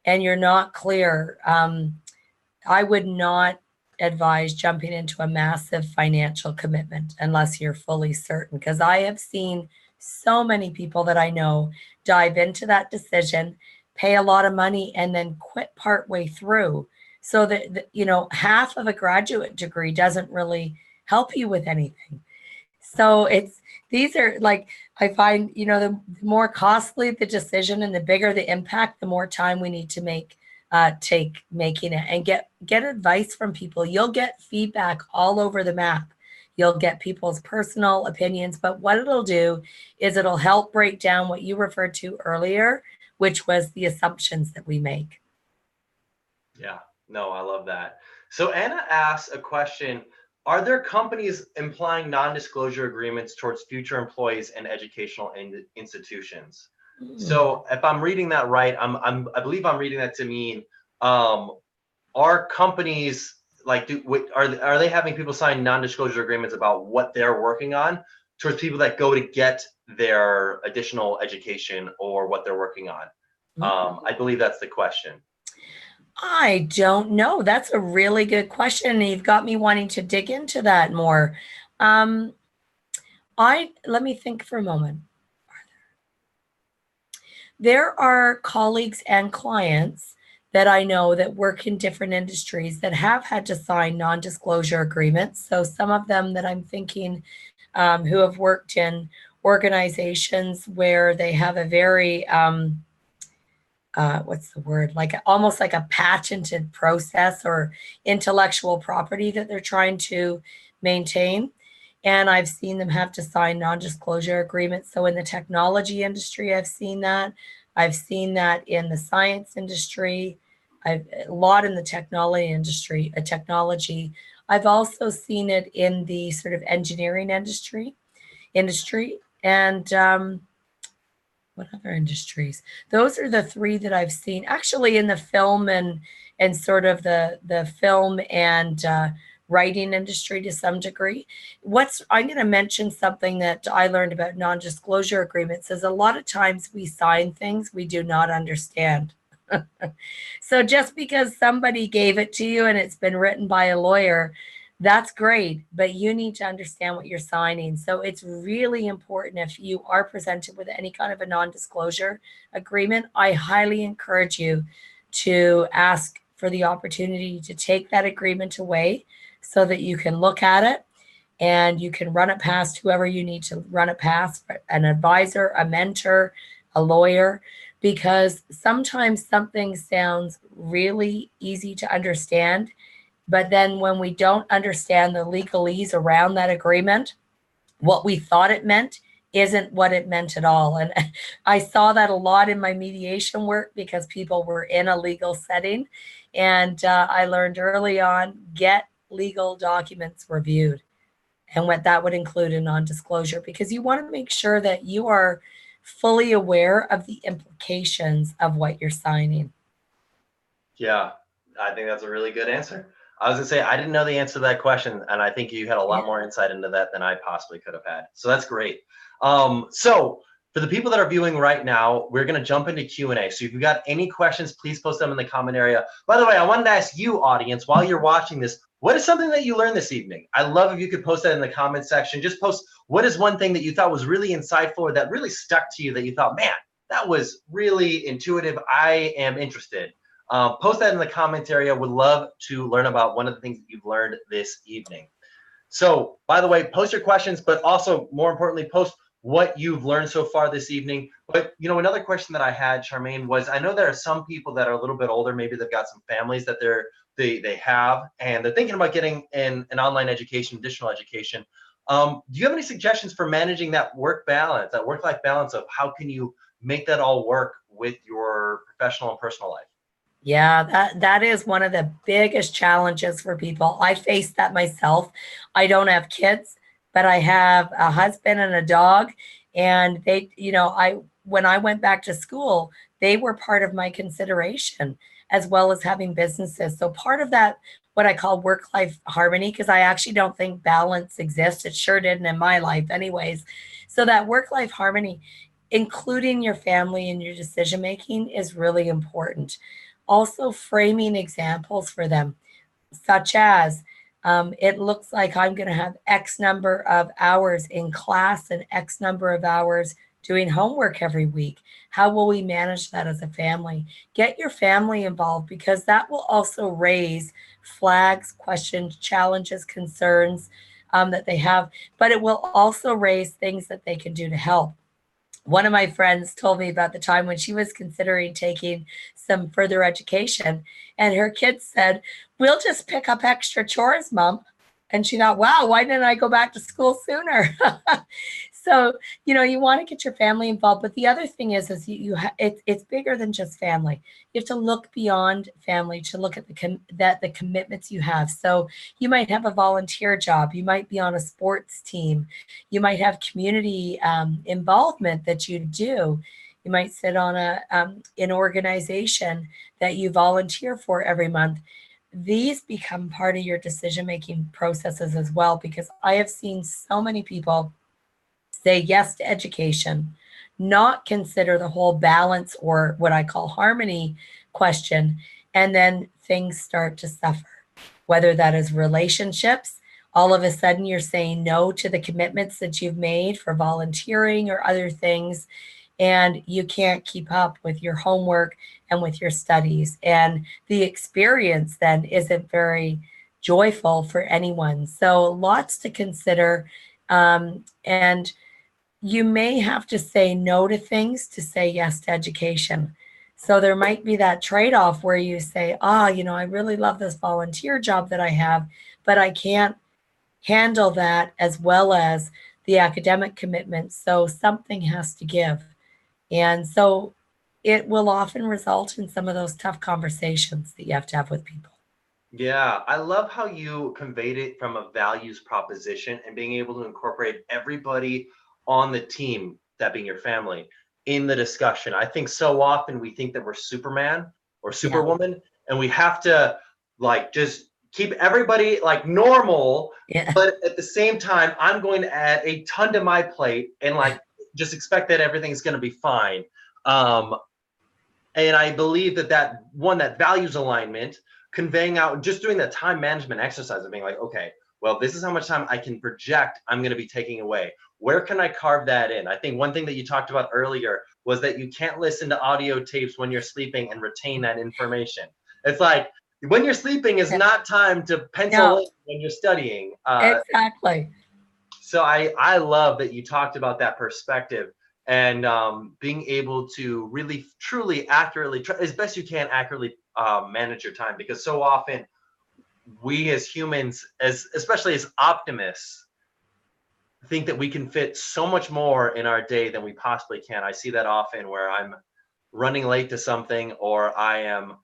and you're not clear, I would not advise jumping into a massive financial commitment unless you're fully certain, because I have seen so many people that I know dive into that decision, pay a lot of money, and then quit partway through. So that, half of a graduate degree doesn't really help you with anything. So these are like, I find, the more costly the decision and the bigger the impact, the more time we need to take making it, and get advice from people. You'll get feedback all over the map. You'll get people's personal opinions, but what it'll do is it'll help break down what you referred to earlier, which was the assumptions that we make. Yeah, no, I love that. So Anna asks a question: are there companies implying non-disclosure agreements towards future employees and educational institutions? So if I'm reading that right, I believe I'm reading that to mean, are companies like, are they having people sign non-disclosure agreements about what they're working on towards people that go to get their additional education or what they're working on? I believe that's the question. I don't know. That's a really good question, and you've got me wanting to dig into that more. Let me think for a moment. There are colleagues and clients that I know that work in different industries that have had to sign non-disclosure agreements. So some of them that I'm thinking, who have worked in organizations where they have a very, what's the word? Like almost like a patented process or intellectual property that they're trying to maintain. And I've seen them have to sign non-disclosure agreements. So in the technology industry, I've seen that. I've seen that in the science industry. A lot in the technology industry, I've also seen it in the sort of engineering industry, and what other industries? Those are the three that I've seen. Actually, in the film and sort of the film and writing industry to some degree. I'm going to mention something that I learned about non-disclosure agreements is a lot of times we sign things we do not understand. So just because somebody gave it to you and it's been written by a lawyer, that's great, but you need to understand what you're signing. So it's really important, if you are presented with any kind of a non-disclosure agreement, I highly encourage you to ask for the opportunity to take that agreement away so that you can look at it and you can run it past whoever you need to run it past, an advisor, a mentor, a lawyer, because sometimes something sounds really easy to understand, but then when we don't understand the legalese around that agreement, what we thought it meant isn't what it meant at all. And I saw that a lot in my mediation work because people were in a legal setting. And I learned early on, get legal documents reviewed, and what that would include a non-disclosure, because you want to make sure that you are fully aware of the implications of what you're signing. Yeah, I think that's a really good answer. I was gonna say, I didn't know the answer to that question, and I think you had a lot more insight into that than I possibly could have had. So that's great. So for the people that are viewing right now, we're gonna jump into Q&A. So if you've got any questions, please post them in the comment area. By the way, I wanted to ask you, audience, while you're watching this, what is something that you learned this evening? I love if you could post that in the comment section. Just post, what is one thing that you thought was really insightful or that really stuck to you that you thought, man, that was really intuitive. I am interested. Post that in the comments area. Would love to learn about one of the things that you've learned this evening. So, by the way, post your questions, but also more importantly, post what you've learned so far this evening. But another question that I had, Charmaine, was I know there are some people that are a little bit older. Maybe they've got some families that they have, and they're thinking about getting an online education, additional education. Do you have any suggestions for managing that work-life balance of how can you make that all work with your professional and personal life? Yeah, that is one of the biggest challenges for people. I face that myself. I don't have kids, but I have a husband and a dog. And they, when I went back to school, they were part of my consideration, as well as having businesses. So part of that, what I call work-life harmony, because I actually don't think balance exists. It sure didn't in my life anyways. So that work-life harmony, including your family and your decision-making, is really important. Also framing examples for them, such as it looks like I'm going to have X number of hours in class and X number of hours doing homework every week. How will we manage that as a family? Get your family involved, because that will also raise flags, questions, challenges, concerns that they have, but it will also raise things that they can do to help. One of my friends told me about the time when she was considering taking some further education, and her kids said, "We'll just pick up extra chores, Mom." And she thought, wow, why didn't I go back to school sooner? So, you want to get your family involved. But the other thing is it's bigger than just family. You have to look beyond family to look at the commitments you have. So you might have a volunteer job. You might be on a sports team. You might have community involvement that you do. You might sit on an organization that you volunteer for every month. These become part of your decision-making processes as well, because I have seen so many people say yes to education, not consider the whole balance or what I call harmony question, and then things start to suffer, whether that is relationships. All of a sudden, you're saying no to the commitments that you've made for volunteering or other things, and you can't keep up with your homework and with your studies. And the experience then isn't very joyful for anyone. So lots to consider. And you may have to say no to things to say yes to education. So there might be that trade-off where you say, I really love this volunteer job that I have, but I can't handle that as well as the academic commitment. So something has to give. And so it will often result in some of those tough conversations that you have to have with people. Yeah, I love how you conveyed it from a values proposition and being able to incorporate everybody on the team, that being your family, in the discussion. I think so often we think that we're Superman or Superwoman, and we have to just keep everybody normal. Yeah. But at the same time, I'm going to add a ton to my plate and just expect that everything's going to be fine. And I believe that values alignment, conveying out, just doing the time management exercise of being like, okay, well, this is how much time I can project I'm going to be taking away. Where can I carve that in? I think one thing that you talked about earlier was that you can't listen to audio tapes when you're sleeping and retain that information. It's like when you're sleeping is not time to pencil in when you're studying. Exactly. So I love that you talked about that perspective and being able to really, truly, accurately, as best you can, accurately manage your time. Because so often we as humans, especially as optimists, think that we can fit so much more in our day than we possibly can. I see that often where I'm running late to something, or I am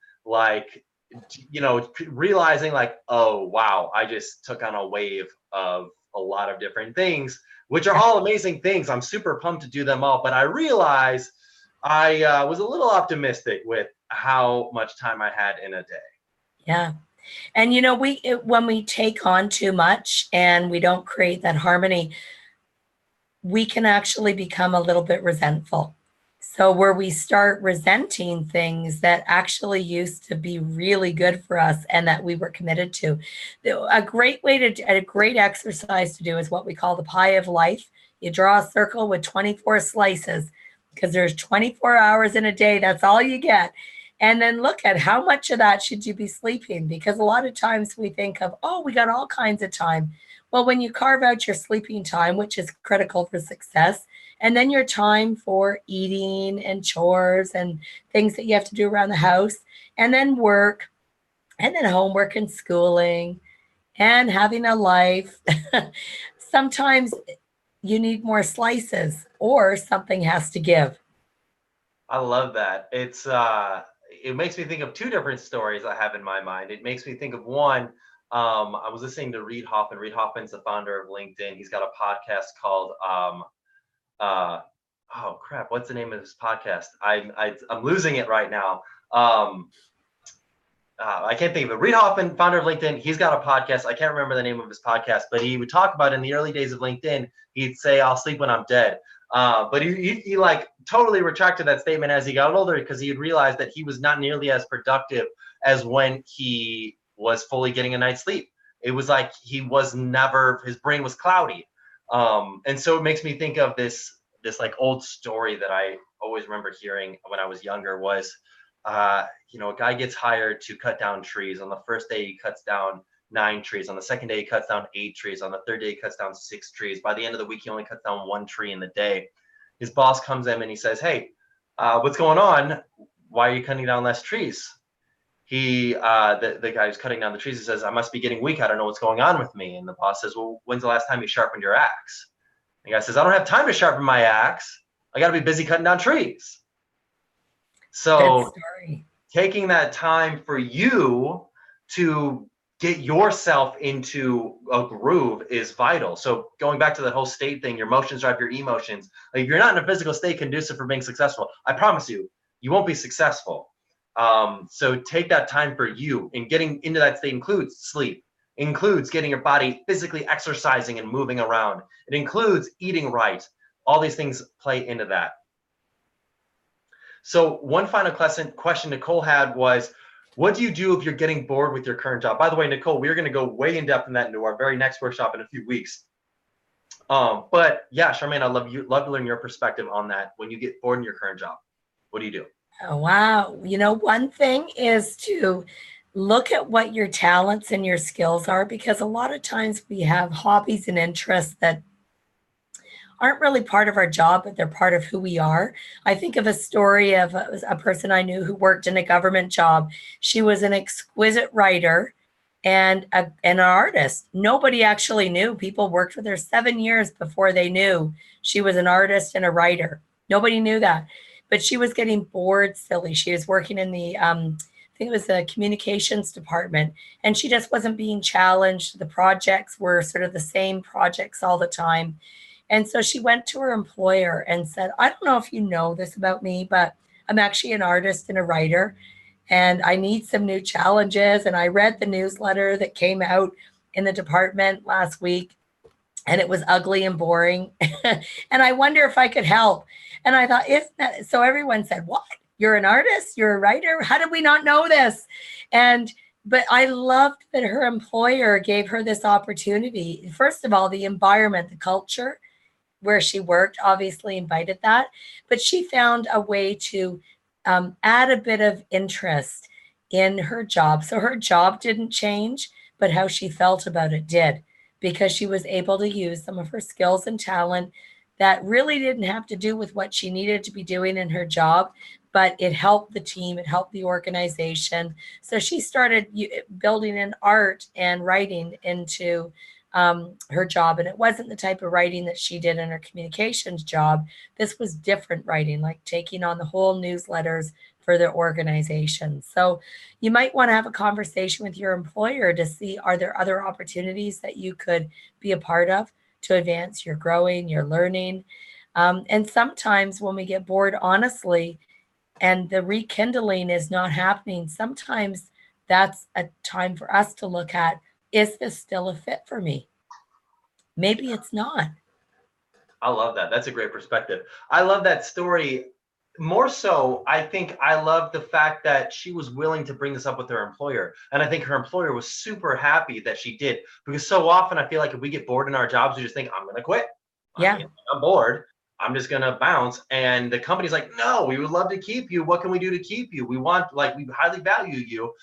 realizing oh, wow, I just took on a wave of a lot of different things, which are all amazing things. I'm super pumped to do them all, but I realize I was a little optimistic with how much time I had in a day. Yeah. And, you know, when we take on too much and we don't create that harmony, we can actually become a little bit resentful. So where we start resenting things that actually used to be really good for us and that we were committed to. A great exercise to do is what we call the pie of life. You draw a circle with 24 slices because there's 24 hours in a day. That's all you get. And then look at how much of that should you be sleeping? Because a lot of times we think of, oh, we got all kinds of time. Well, when you carve out your sleeping time, which is critical for success, and then your time for eating and chores and things that you have to do around the house, and then work, and then homework and schooling, and having a life, sometimes you need more slices or something has to give. I love that. It makes me think of two different stories I have in my mind. It makes me think of one. I was listening to Reid Hoffman. Reid Hoffman's the founder of LinkedIn. He's got a podcast called uh, oh crap, what's the name of his podcast? I'm losing it right now. I can't think of it. Reid Hoffman, founder of LinkedIn, he's got a podcast. I can't remember the name of his podcast, but he would talk about in the early days of LinkedIn, he'd say, "I'll sleep when I'm dead." But he like totally retracted that statement as he got older because he had realized that he was not nearly as productive as when he was fully getting a night's sleep. It was like his brain was cloudy. And so it makes me think of this like old story that I always remember hearing when I was younger was, a guy gets hired to cut down trees. On the first day, he cuts down 9 trees. On the second day, he cuts down 8 trees. On the third day, he cuts down 6 trees. By the end of the week, he only cuts down 1 tree in the day. His boss comes in and he says, "Hey, what's going on? Why are you cutting down less trees?" The guy who's cutting down the trees, he says, "I must be getting weak. I don't know what's going on with me." And the boss says, "Well, when's the last time you sharpened your axe?" The guy says, "I don't have time to sharpen my axe. I got to be busy cutting down trees." Good So story. taking that time for you to get yourself into a groove is vital. So going back to the whole state thing, your emotions drive your emotions. Like if you're not in a physical state conducive for being successful, I promise you, you won't be successful. So take that time for you, and getting into that state includes sleep, includes getting your body physically exercising and moving around. It includes eating right. All these things play into that. So one final question Nicole had was, what do you do if you're getting bored with your current job? By the way, Nicole, we're going to go way in depth in that into our very next workshop in a few weeks. But yeah, Charmaine, I love to learn your perspective on that. When you get bored in your current job, what do you do? Oh, wow. You know, one thing is to look at what your talents and your skills are, because a lot of times we have hobbies and interests that aren't really part of our job, but they're part of who we are. I think of a story of a person I knew who worked in a government job. She was an exquisite writer and an artist. Nobody actually knew. People worked with her 7 years before they knew she was an artist and a writer. Nobody knew that. But she was getting bored silly. She was working in I think it was the communications department, and she just wasn't being challenged. The projects were sort of the same projects all the time. And so she went to her employer and said, "I don't know if you know this about me, but I'm actually an artist and a writer, and I need some new challenges. And I read the newsletter that came out in the department last week, and it was ugly and boring. And I wonder if I could help." And I thought, isn't that so? Everyone said, "What? You're an artist? You're a writer? How did we not know this?" But I loved that her employer gave her this opportunity. First of all, the environment, the culture where she worked obviously invited that, but she found a way to add a bit of interest in her job. So her job didn't change, but how she felt about it did, because she was able to use some of her skills and talent that really didn't have to do with what she needed to be doing in her job, but it helped the team, it helped the organization. So she started building in art and writing into her job. And it wasn't the type of writing that she did in her communications job. This was different writing, like taking on the whole newsletters for their organization. So you might want to have a conversation with your employer to see, are there other opportunities that you could be a part of to advance your growing, your learning? And sometimes when we get bored, honestly, and the rekindling is not happening, sometimes that's a time for us to look at, is this still a fit for me? Maybe it's not. I love that. That's a great perspective. I love that story. More so, I think I love the fact that she was willing to bring this up with her employer. And I think her employer was super happy that she did, because so often I feel like if we get bored in our jobs, we just think, I'm going to quit. Yeah. I mean, I'm bored. I'm just going to bounce. And the company's like, no, we would love to keep you. What can we do to keep you? We want, like, we highly value you.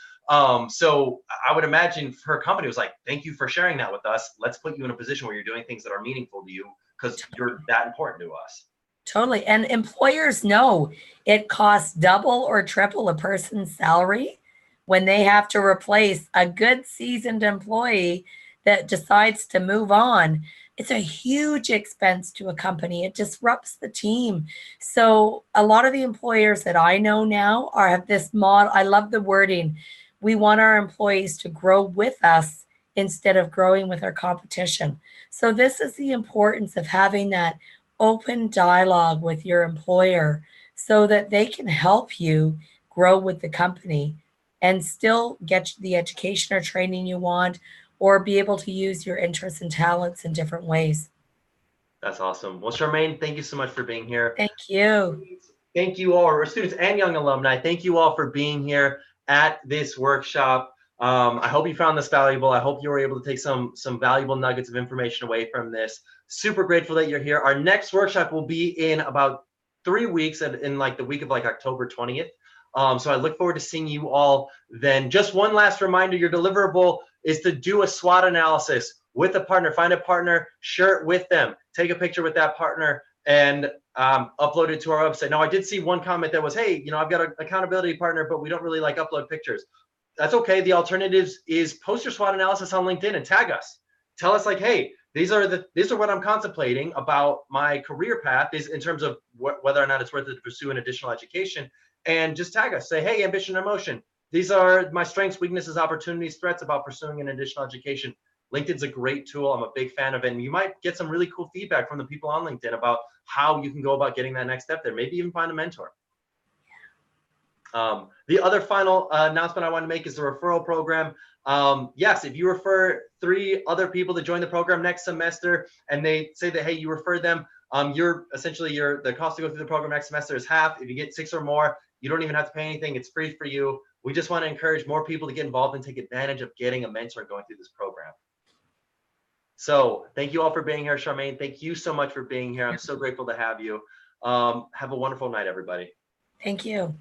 So I would imagine her company was like, thank you for sharing that with us. Let's put you in a position where you're doing things that are meaningful to you because you're that important to us. Totally. And employers know it costs double or triple a person's salary when they have to replace a good seasoned employee that decides to move on. It's a huge expense to a company. It disrupts the team. So a lot of the employers that I know now have this model. I love the wording. We want our employees to grow with us instead of growing with our competition. So this is the importance of having that open dialogue with your employer so that they can help you grow with the company and still get the education or training you want, or be able to use your interests and talents in different ways. That's awesome. Well, Charmaine, thank you so much for being here. Thank you. Thank you all, our students and young alumni. Thank you all for being here at this workshop. I hope you found this valuable. I hope you were able to take some valuable nuggets of information away from this. Super grateful that you're here. Our next workshop will be in about 3 weeks, in like the week of like October 20th. So I look forward to seeing you all then. Just one last reminder, your deliverable is to do a SWOT analysis with a partner. Find a partner, share it with them, take a picture with that partner, and upload it to our website. Now, I did see one comment that was, hey, I've got an accountability partner, but we don't really like upload pictures. That's okay. The alternatives is post your SWOT analysis on LinkedIn and tag us. Tell us like, hey, these are what I'm contemplating about my career path is in terms of whether or not it's worth it to pursue an additional education. And just tag us. Say, hey, ambition and emotion. These are my strengths, weaknesses, opportunities, threats about pursuing an additional education. LinkedIn's a great tool. I'm a big fan of it. And you might get some really cool feedback from the people on LinkedIn about how you can go about getting that next step there. Maybe even find a mentor. The other final announcement I want to make is the referral program. Yes, if you refer 3 other people to join the program next semester and they say that, hey, you referred them, the cost to go through the program next semester is half. If you get 6 or more, you don't even have to pay anything. It's free for you. We just want to encourage more people to get involved and take advantage of getting a mentor going through this program. So thank you all for being here. Charmaine, thank you so much for being here. I'm so grateful to have you. Have a wonderful night, everybody. Thank you.